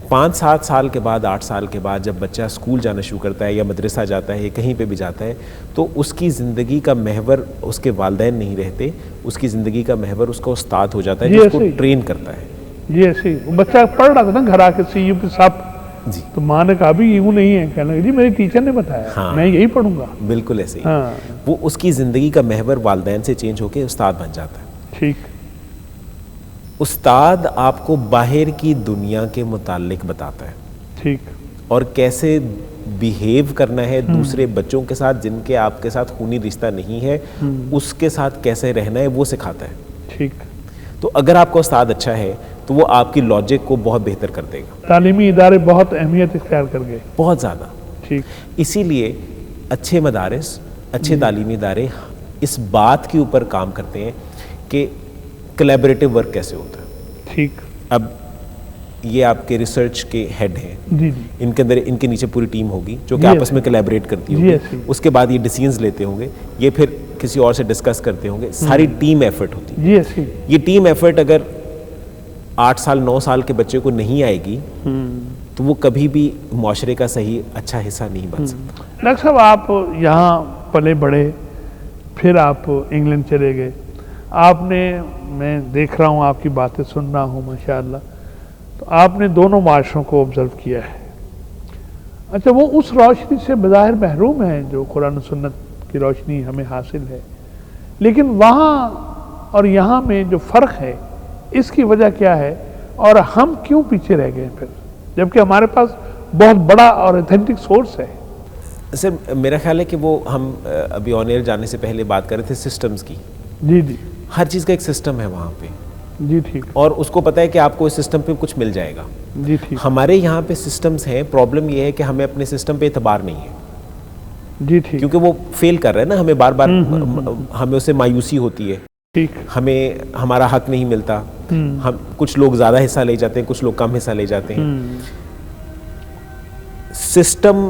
5-7 سال کے بعد 8 سال کے بعد جب بچہ اسکول جانا شروع کرتا ہے یا مدرسہ جاتا ہے یا کہیں پہ بھی جاتا ہے، تو اس کی زندگی کا محور اس کے والدین نہیں رہتے، اس کی زندگی کا محور اس کا استاد ہو جاتا ہے جو اس کو ٹرین کرتا ہے. جی ایسے وہ بچہ پڑھ رہا تھا نا گھر آ کے سی یو پہ سب، جی تو ماں نے کہا بھی یوں نہیں ہے، کہنے لگا جی میری ٹیچر نے بتایا میں یہی پڑھوں گا. بالکل ایسے ہی. ہاں وہ اس کی زندگی کا محور والدین سے چینج ہو کے استاد بن جاتا ہے. ٹھیک. استاد آپ کو باہر کی دنیا کے متعلق بتاتا ہے، ٹھیک، اور کیسے بیہیو کرنا ہے دوسرے بچوں کے ساتھ جن کے آپ کے ساتھ خونی رشتہ نہیں ہے، اس کے ساتھ کیسے رہنا ہے وہ سکھاتا ہے. ٹھیک. تو اگر آپ کا استاد اچھا ہے تو وہ آپ کی لاجک کو بہت بہتر کر دے گا. تعلیمی ادارے بہت اہمیت اختیار کر گئے. بہت زیادہ. ٹھیک. اسی لیے اچھے مدارس، اچھے تعلیمی ادارے اس بات کے اوپر کام کرتے ہیں کہ کلیبریٹو ورک کیسے ہوتا ہے. ٹھیک. اب یہ آپ کے ریسرچ کے ہیڈ ہیں، جی جی ان کے اندر ان کے نیچے پوری ٹیم ہوگی جو کہ آپس میں کلیبریٹ کرتی ہوگی. اس کے بعد یہ ڈیسیژنز لیتے ہوں گے، یہ پھر کسی اور سے ڈسکس کرتے ہوں گے. ساری ٹیم ایفرٹ ہوتی ہے. جی ایسے. یہ ٹیم ایفرٹ اگر 8 سال 9 سال کے بچے کو نہیں آئے گی تو وہ کبھی بھی معاشرے کا صحیح اچھا حصہ نہیں بن سکتا. ڈاکٹر صاحب آپ یہاں پلے بڑھے، پھر آپ انگلینڈ چلے گئے. آپ نے، میں دیکھ رہا ہوں آپ کی باتیں سن رہا ہوں ماشاءاللہ، تو آپ نے دونوں معاشروں کو آبزرو کیا ہے. اچھا وہ اس روشنی سے بظاہر محروم ہیں جو قرآن و سنت کی روشنی ہمیں حاصل ہے، لیکن وہاں اور یہاں میں جو فرق ہے اس کی وجہ کیا ہے، اور ہم کیوں پیچھے رہ گئے پھر جبکہ ہمارے پاس بہت بڑا اور ایتھینٹک سورس ہے؟ سر میرا خیال ہے کہ وہ ہم ابھی آن ایئر جانے سے پہلے بات کر رہے تھے سسٹمز کی. جی جی. ہر چیز کا ایک سسٹم ہے وہاں پہ. جی ٹھیک. اور اس کو پتہ ہے کہ آپ کو اس سسٹم پہ کچھ مل جائے گا. جی ٹھیک. ہمارے یہاں پہ سسٹمز ہیں، پرابلم یہ ہے کہ ہمیں اپنے سسٹم پہ اعتبار نہیں ہے. جی ٹھیک. کیونکہ وہ فیل کر رہا ہے نا، ہمیں بار بار ہمیں اسے مایوسی ہوتی ہے. ٹھیک. ہمیں ہمارا حق نہیں ملتا. ہم کچھ لوگ زیادہ حصہ لے جاتے ہیں، کچھ لوگ کم حصہ لے جاتے ہیں. سسٹم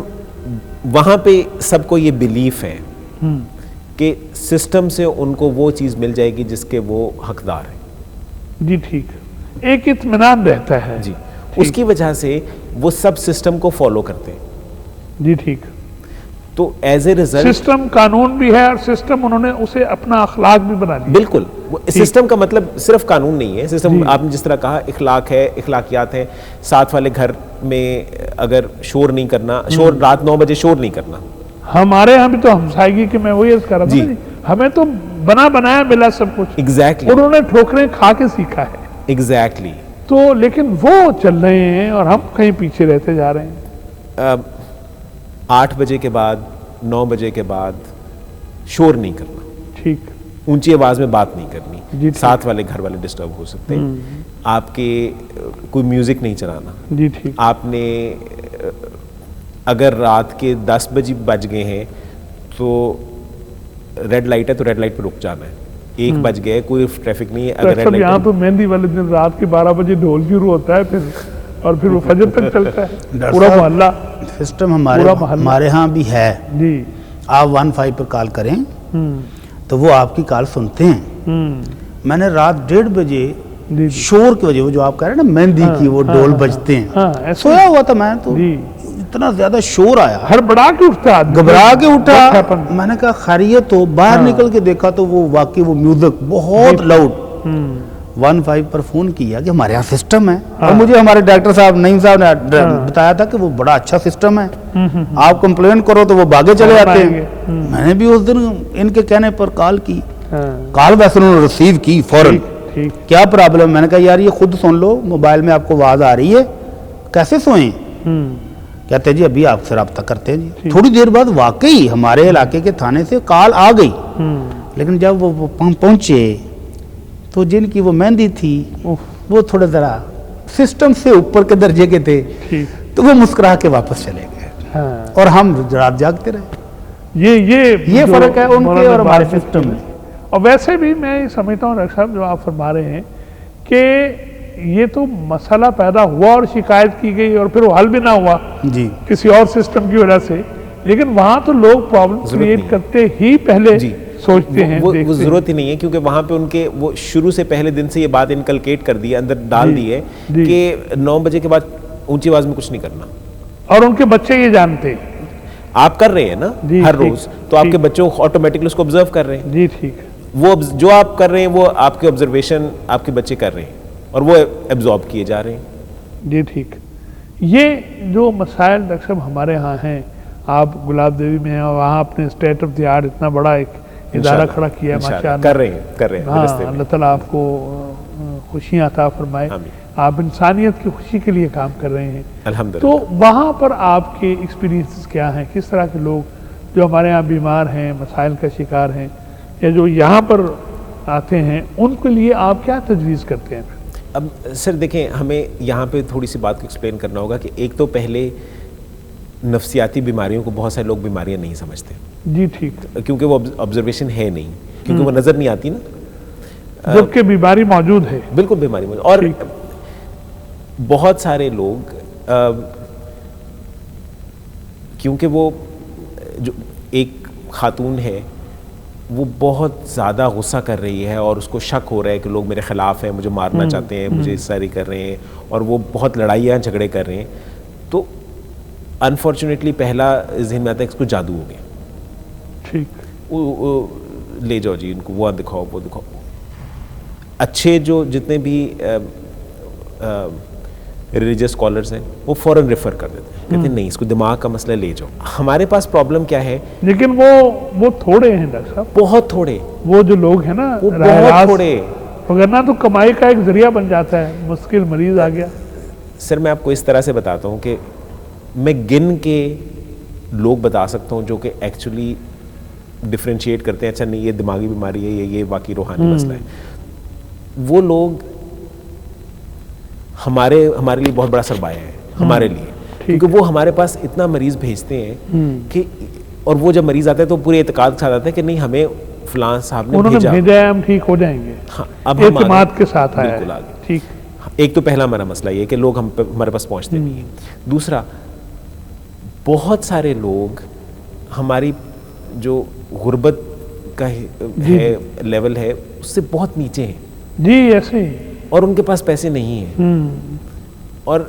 وہاں پہ سب کو یہ بلیف ہے کہ سسٹم سے ان کو وہ چیز مل جائے گی جس کے وہ حقدار ہیں. جی ٹھیک. ایک اطمینان رہتا ہے. جی. اس کی وجہ سے وہ سب سسٹم کو فالو کرتے ہیں. جی ٹھیک. تو ایز اے ریزلٹ سسٹم قانون بھی ہے اور سسٹم انہوں نے اسے اپنا اخلاق بھی بنا لیا. بالکل. سسٹم کا مطلب صرف قانون نہیں ہے. سسٹم آپ نے جس طرح کہا اخلاق ہے، اخلاقیات ہے. ساتھ والے گھر میں اگر شور نہیں کرنا، شور رات 9 بجے شور نہیں کرنا. ہمارے ہاں بھی تو ہمسائیگی کے، میں وہی عرض کر رہا تھا، ہمیں تو بنا بنایا ملا سب کچھ. ایگزیکٹلی. انہوں نے ٹھوکریں کھا کے سیکھا ہے. ایگزیکٹلی. تو لیکن وہ چل رہے ہیں اور ہم کہیں پیچھے رہتے جا رہے ہیں. 8 بجے کے بعد 9 بجے کے بعد شور نہیں کرنا. ٹھیک. اونچی آواز میں بات نہیں کرنی. جی. ساتھ والے گھر والے ڈسٹرب ہو سکتے ہیں. آپ کے کوئی میوزک نہیں چلانا. جی ٹھیک. آپ نے اگر رات کے 10 بجے بج گئے ہیں تو ریڈ لائٹ ہے تو ریڈ لائٹ پہ رک جانا ہے. 1 بج گئے، کوئی ٹریفک نہیں ہے. اگر ریڈ لائٹ یہاں تو مہندی والے دن رات کے 12 بجے ڈھول شروع ہوتا ہے پھر، اور پھر وہ فجر تک چلتا ہے پورا محلہ. سسٹم ہمارے ہاں بھی ہے. جی. آپ 15 پر کال کریں تو وہ آپ کی کال سنتے ہیں. میں نے رات 1:30 بجے شور کی وجہ، وہ جو آپ کہہ رہے ہیں نا مہندی کی وہ ڈول بجتے ہیں، سویا ہوا تھا میں تو اتنا زیادہ شور آیا، ہڑبڑا کے اٹھتا، گھبرا کے اٹھا. میں نے کہا خیریت ہو؟ باہر نکل کے دیکھا تو وہ واقعی وہ میوزک بہت لاؤڈ. 15 پر فون کیا کہ ہمارے یہاں سسٹم ہے، اور مجھے ہمارے ڈائریکٹر صاحب نعیم صاحب نے بتایا تھا کہ وہ بڑا اچھا سسٹم ہے، آپ کمپلین کرو تو وہ بھاگے چلے جاتے ہیں. میں نے بھی اس دن ان کے کہنے پر کال کی. کال ویسے انہوں نے ریسیو کی فوراً، کیا پرابلم؟ میں نے کہا یار یہ خود سن لو، موبائل میں آپ کو آواز آ رہی ہے، کیسے سوئیں؟ کہتے ہیں جی ابھی آپ سے رابطہ کرتے ہیں جی۔ تھوڑی دیر بعد واقعی ہمارے علاقے کے تھانے سے کال آ گئی، لیکن جب وہ پہنچے تو جن کی وہ مہندی تھی وہ تھوڑا ذرا سسٹم سے اوپر کے درجے کے تھے، تو وہ مسکرا کے واپس چلے گئے اور ہم رات جاگتے رہے۔ یہ فرق ہے ان کے اور ہمارے سسٹم میں۔ اور ویسے بھی میں سمجھتا ہوں ڈاکٹر صاحب جو آپ فرما رہے ہیں کہ یہ تو مسئلہ پیدا ہوا اور شکایت کی گئی اور پھر وہ حل بھی نہ ہوا جی کسی اور سسٹم کی وجہ سے، لیکن وہاں تو لوگ پرابلم کریٹ کرتے ہی پہلے سوچتے ہیں، وہ ضرورت ہی نہیں ہے، کیونکہ وہاں پہ ان کے وہ شروع سے پہلے دن سے یہ بات انکلکیٹ کر دی ہے، اندر ڈال دی ہے کہ 9 بجے کے بعد اونچی آواز میں کچھ نہیں کرنا، اور ان کے بچے یہ جانتے ہیں۔ آپ کر رہے ہیں نا ہر روز، تو آپ کے بچوں آٹومیٹکلی اس کو آبزرو کر رہے ہیں۔ جی ٹھیک ہے، وہ جو آپ کر رہے ہیں وہ آپ کے آبزرویشن آپ کے بچے کر رہے ہیں اور وہ ایبزارب کیے جا رہے ہیں۔ جی ٹھیک۔ یہ جو مسائل ڈاکٹر صاحب ہمارے ہاں ہیں، آپ گلاب دیوی میں ہیں اور وہاں اپنے اسٹیٹ آف دی آرٹ اتنا بڑا ایک ادارہ کھڑا کیا ہے، ماشاءاللہ کر رہے ہیں۔ ہاں، اللہ تعالیٰ آپ کو خوشیاں عطا فرمائے، آپ انسانیت کی خوشی کے لیے کام کر رہے ہیں الحمدللہ۔ تو وہاں پر آپ کے ایکسپیرینسز کیا ہیں؟ کس طرح کے لوگ جو ہمارے یہاں بیمار ہیں، مسائل کا شکار ہیں، یا جو یہاں پر آتے ہیں، ان کے لیے آپ کیا تجویز کرتے ہیں؟ اب سر دیکھیں، ہمیں یہاں پہ تھوڑی سی بات کو ایکسپلین کرنا ہوگا کہ ایک تو پہلے نفسیاتی بیماریوں کو بہت سارے لوگ بیماریاں نہیں سمجھتے، جی ٹھیک، کیونکہ وہ آبزرویشن ہے نہیں، کیونکہ وہ نظر نہیں آتی نا، جبکہ بیماری موجود ہے۔ بالکل بیماری موجود، اور بہت سارے لوگ کیونکہ وہ جو ایک خاتون ہے وہ بہت زیادہ غصہ کر رہی ہے اور اس کو شک ہو رہا ہے کہ لوگ میرے خلاف ہیں، مجھے مارنا چاہتے ہیں، مجھے ساری کر رہے ہیں، اور وہ بہت لڑائیاں جھگڑے کر رہے ہیں، تو انفارچونیٹلی پہلا ذہن میں آتا ہے کہ اس کو جادو ہو گیا، ٹھیک، لے جاؤ جی ان کو، وہ دکھاؤ وہ دکھاؤ۔ اچھے جو جتنے بھی ریلیجیس اسکالرز ہیں وہ فوراً ریفر کر دیتے ہیں، کہتے ہیں نہیں اس کو دماغ کا مسئلہ، لے جاؤ۔ ہمارے پاس پرابلم کیا ہے، لیکن وہ تھوڑے ہیں ڈاکٹر صاحب، بہت تھوڑے، وہ جو لوگ ہیں نا وہ بہت تھوڑے، وگرنہ تو کمائی کا ایک ذریعہ بن جاتا ہے، مشکل مریض آ گیا۔ سر میں آپ کو اس طرح سے بتاتا ہوں کہ میں گن کے لوگ بتا سکتا ہوں جو کہ ایکچولی ڈفرینشیٹ کرتے ہیں، اچھا نہیں یہ دماغی بیماری ہے، یہ واقعی روحانی مسئلہ ہے۔ وہ لوگ ہمارے لیے بہت بڑا سرمایہ ہے ہمارے لیے، کیونکہ وہ ہمارے پاس اتنا مریض بھیجتے ہیں کہ، اور وہ جب مریض آتا ہے تو پورے اعتقاد کے ساتھ آتا ہے کہ نہیں ہمیں فلاں صاحب نے بھیجا ہے، ہم ٹھیک ہو جائیں گے، اب اعتماد کے ساتھ آیا ہے۔ ٹھیک، ایک تو پہلا ہمارا مسئلہ یہ کہ لوگ ہمارے پاس پہنچتے نہیں ہیں۔ دوسرا، بہت سارے لوگ ہماری جو غربت کا ہے لیول ہے اس سے بہت نیچے ہیں، جی ایسے ہی، اور ان کے پاس پیسے نہیں ہیں اور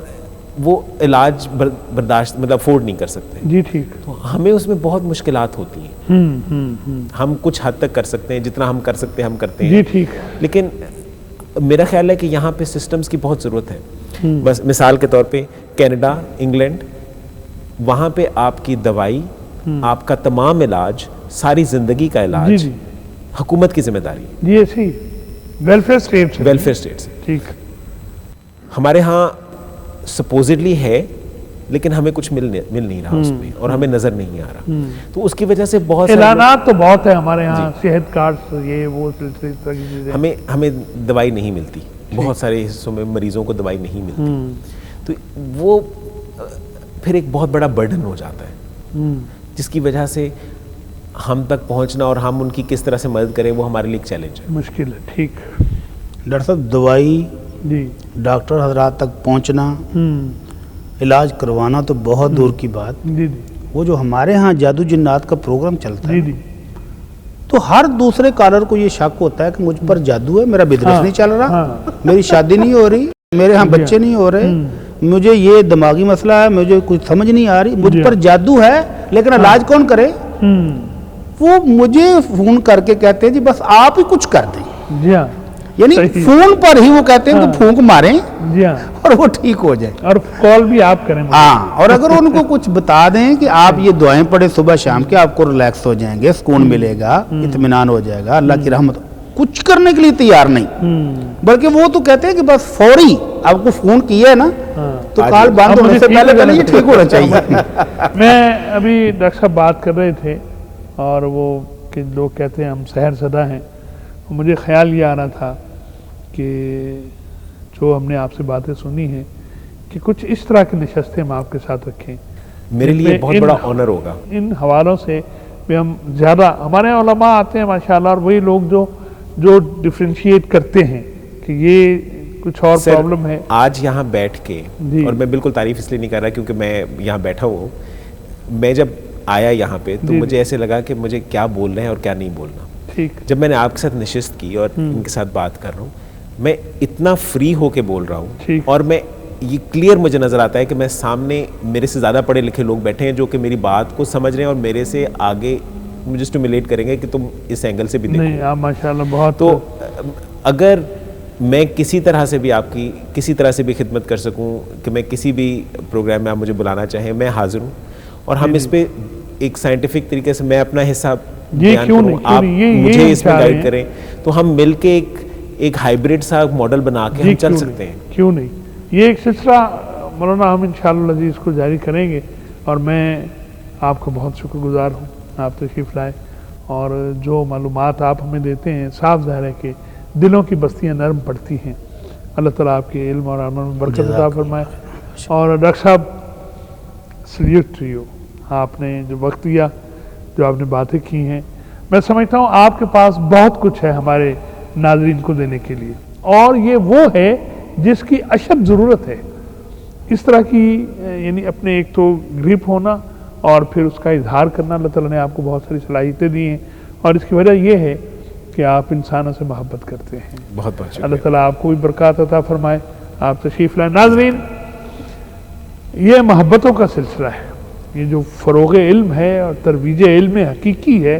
وہ علاج برداشت مطلب افورڈ نہیں کر سکتے، جی ٹھیک، تو ہمیں اس میں بہت مشکلات ہوتی ہیں۔ ہم کچھ حد تک کر سکتے ہیں، جتنا ہم کر سکتے ہیں ہم کرتے ہیں، جی ٹھیک، لیکن میرا خیال ہے کہ یہاں پہ سسٹمز کی بہت ضرورت ہے۔ بس مثال کے طور پہ کینیڈا، انگلینڈ، وہاں پہ آپ کی دوائی، آپ کا تمام علاج، ساری زندگی کا علاج حکومت کی ذمہ داری ہے، جی ایسے ہی، ویلفیئر اسٹیٹ سے، ٹھیک۔ ہمارے ہاں سپوزڈلی ہے لیکن ہمیں کچھ مل نہیں رہا اس میں، اور ہمیں نظر نہیں آ رہا، تو اس کی وجہ سے بہت اعلانات تو بہت ہے ہمارے یہاں، صحت کارڈ، یہ وہ ہمیں دوائی نہیں ملتی، بہت سارے حصوں میں مریضوں کو دوائی نہیں ملتی، تو وہ پھر ایک بہت بڑا برڈن ہو جاتا ہے، جس کی وجہ سے ہم تک پہنچنا اور ہم ان کی کس طرح سے مدد کریں وہ ہمارے لیے ایک چیلنج ہے، مشکل ہے۔ ٹھیک ڈاکٹر صاحب، دوائی جی، ڈاکٹر حضرات تک پہنچنا، علاج کروانا تو بہت دور کی بات، جی وہ جو ہمارے ہاں جادو جنات کا پروگرام چلتا ہے، جی، تو ہر دوسرے کالر کو یہ شک ہوتا ہے کہ مجھ پر جادو ہے، میرا بزنس نہیں چل رہا، میری شادی نہیں ہو رہی، میرے ہاں بچے نہیں ہو رہے، مجھے یہ دماغی مسئلہ ہے، مجھے کچھ سمجھ نہیں آ رہی، مجھ پر جادو ہے، لیکن علاج کون کرے؟ وہ مجھے فون کر کے کہتے ہیں جی بس آپ ہی کچھ کر دیں، جی ہاں، یعنی فون پر ہی وہ کہتے ہیں کہ پھونک ماریں جی ہاں، اور وہ ٹھیک ہو جائے، اور کال بھی آپ کریں، ہاں، اور اگر ان کو کچھ بتا دیں کہ آپ یہ دعائیں پڑھیں صبح شام کے، آپ کو ریلیکس ہو جائیں گے، سکون ملے گا، اطمینان ہو جائے گا، اللہ کی رحمت، کچھ کرنے کے لیے تیار نہیں، بلکہ وہ تو کہتے ہیں کہ بس فوری آپ کو فون کیا ہے نا تو کال بند ہونے سے پہلے یہ ٹھیک ہونا چاہیے۔ میں ابھی ڈاکٹر صاحب بات کر رہے تھے اور وہ کہ لوگ کہتے ہیں ہم سحر زدہ ہیں، مجھے خیال یہ آ رہا تھا کہ جو ہم نے آپ سے باتیں سنی ہیں کہ کچھ اس طرح کی نشستیں ہم آپ کے ساتھ رکھیں، میرے لیے بہت بڑا آنر ہوگا۔ ان حوالوں سے بھی ہم زیادہ، ہمارے علماء آتے ہیں ماشاءاللہ، اور وہی لوگ جو ڈفرینشیٹ کرتے ہیں کہ یہ کچھ اور پرابلم ہے۔ آج یہاں بیٹھ کے، اور میں بالکل تعریف اس لیے نہیں کر رہا کیونکہ میں یہاں بیٹھا ہوں، میں جب آیا یہاں پہ تو مجھے ایسے لگا کہ مجھے کیا بولنا ہے اور کیا نہیں بولنا۔ جب میں نے آپ کے ساتھ نشست کی اور ان کے ساتھ بات کر رہا ہوں، میں اتنا فری ہو کے بول رہا ہوں، اور میں یہ کلیئر مجھے نظر آتا ہے کہ میں سامنے میرے سے زیادہ پڑھے لکھے لوگ بیٹھے ہیں جو کہ میری بات کو سمجھ رہے ہیں اور میرے سے آگے مجھے سٹیمولیٹ کریں گے کہ تم اس اینگل سے بھی دیکھو۔ نہیں آپ ماشاءاللہ بہت، تو اگر میں کسی طرح سے بھی آپ کی کسی طرح سے بھی خدمت کر سکوں کہ میں کسی بھی پروگرام میں آپ مجھے بلانا چاہیں، میں حاضر ہوں، اور ہم اس پہ ایک سائنٹیفک طریقے سے میں اپنا حصہ بیان کروں، آپ مجھے اس میں گائیڈ کریں، تو ہم مل کے ایک ہائیبریڈ سا ماڈل بنا کے ہم چل سکتے ہیں۔ کیوں نہیں، یہ ایک سلسلہ مولانا ہم انشاءاللہ العزیز کو جاری کریں گے، اور میں آپ کو بہت شکر گزار ہوں آپ تشریف لائے، اور جو معلومات آپ ہمیں دیتے ہیں صاف ظاہر ہے کہ دلوں کی بستیاں نرم پڑتی ہیں۔ اللہ تعالیٰ آپ کے علم اور عمل میں برکت عطا فرمائے۔ اور ڈاکٹر صاحب سلیوٹ ٹو یو، آپ نے جو وقت دیا، جو آپ نے باتیں کی ہیں، میں سمجھتا ہوں آپ کے پاس بہت کچھ ہے ہمارے ناظرین کو دینے کے لیے، اور یہ وہ ہے جس کی اشد ضرورت ہے، اس طرح کی یعنی اپنے ایک تو گریپ ہونا اور پھر اس کا اظہار کرنا۔ اللہ تعالیٰ نے آپ کو بہت ساری صلاحیتیں دی ہیں، اور اس کی وجہ یہ ہے کہ آپ انسانوں سے محبت کرتے ہیں۔ بہت بہت اللہ تعالیٰ آپ کو بھی برکات عطا فرمائے، آپ تشریف لائیں۔ ناظرین، یہ محبتوں کا سلسلہ ہے، یہ جو فروغ علم ہے اور ترویج علم حقیقی ہے،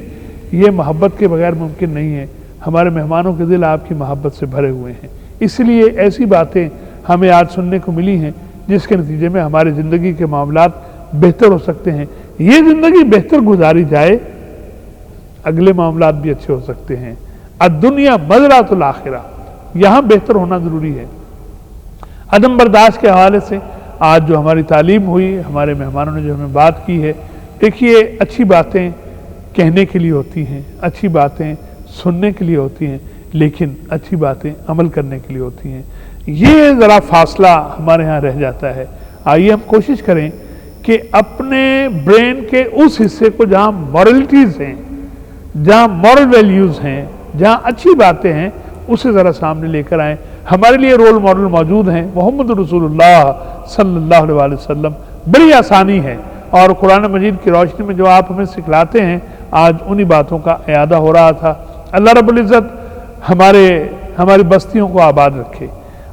یہ محبت کے بغیر ممکن نہیں ہے۔ ہمارے مہمانوں کے دل آپ کی محبت سے بھرے ہوئے ہیں، اس لیے ایسی باتیں ہمیں آج سننے کو ملی ہیں جس کے نتیجے میں ہماری زندگی کے معاملات بہتر ہو سکتے ہیں۔ یہ زندگی بہتر گزاری جائے، اگلے معاملات بھی اچھے ہو سکتے ہیں۔ الدنیا مزرعۃ الآخرہ، یہاں بہتر ہونا ضروری ہے۔ عدم برداشت کے حوالے سے آج جو ہماری تعلیم ہوئی، ہمارے مہمانوں نے جو ہمیں بات کی ہے، دیکھیے اچھی باتیں کہنے کے لیے ہوتی ہیں، اچھی باتیں سننے کے لیے ہوتی ہیں، لیکن اچھی باتیں عمل کرنے کے لیے ہوتی ہیں۔ یہ ذرا فاصلہ ہمارے ہاں رہ جاتا ہے۔ آئیے ہم کوشش کریں کہ اپنے برین کے اس حصے کو جہاں مورلٹیز ہیں، جہاں مورل ویلیوز ہیں، جہاں اچھی باتیں ہیں، اسے ذرا سامنے لے کر آئیں۔ ہمارے لیے رول ماڈل موجود ہیں، محمد رسول اللہ صلی اللہ علیہ وسلم، بڑی آسانی ہے، اور قرآن مجید کی روشنی میں جو آپ ہمیں سکھلاتے ہیں، آج انہی باتوں کا اعادہ ہو رہا تھا۔ اللہ رب العزت ہماری بستیوں کو آباد رکھے،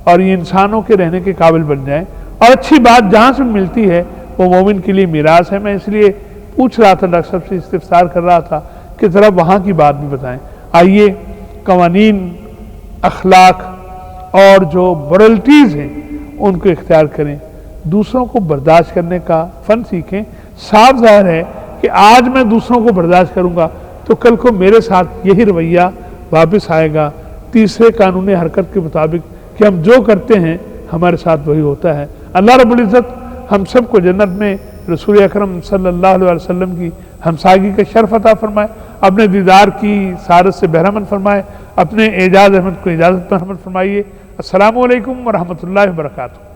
اور یہ انسانوں کے رہنے کے قابل بن جائیں، اور اچھی بات جہاں سے ملتی ہے وہ مومن کے لیے میراث ہے۔ میں اس لیے پوچھ رہا تھا، ڈاکٹر صاحب سے استفسار کر رہا تھا کہ ذرا وہاں کی بات بھی بتائیں۔ آئیے قوانین، اخلاق اور جو مورلٹیز ہیں ان کو اختیار کریں، دوسروں کو برداشت کرنے کا فن سیکھیں۔ صاف ظاہر ہے کہ آج میں دوسروں کو برداشت کروں گا تو کل کو میرے ساتھ یہی رویہ واپس آئے گا، تیسرے قانون حرکت کے مطابق، کہ ہم جو کرتے ہیں ہمارے ساتھ وہی ہوتا ہے۔ اللہ رب العزت ہم سب کو جنت میں رسول اکرم صلی اللہ علیہ وسلم کی ہمساگی کا شرف عطا فرمائے، اپنے دیدار کی سعادت سے بہرمند فرمائے، اپنے اعجاز احمد کو اجازت پر حمل فرمائیے۔ السلام علیکم ورحمۃ اللہ وبرکاتہ۔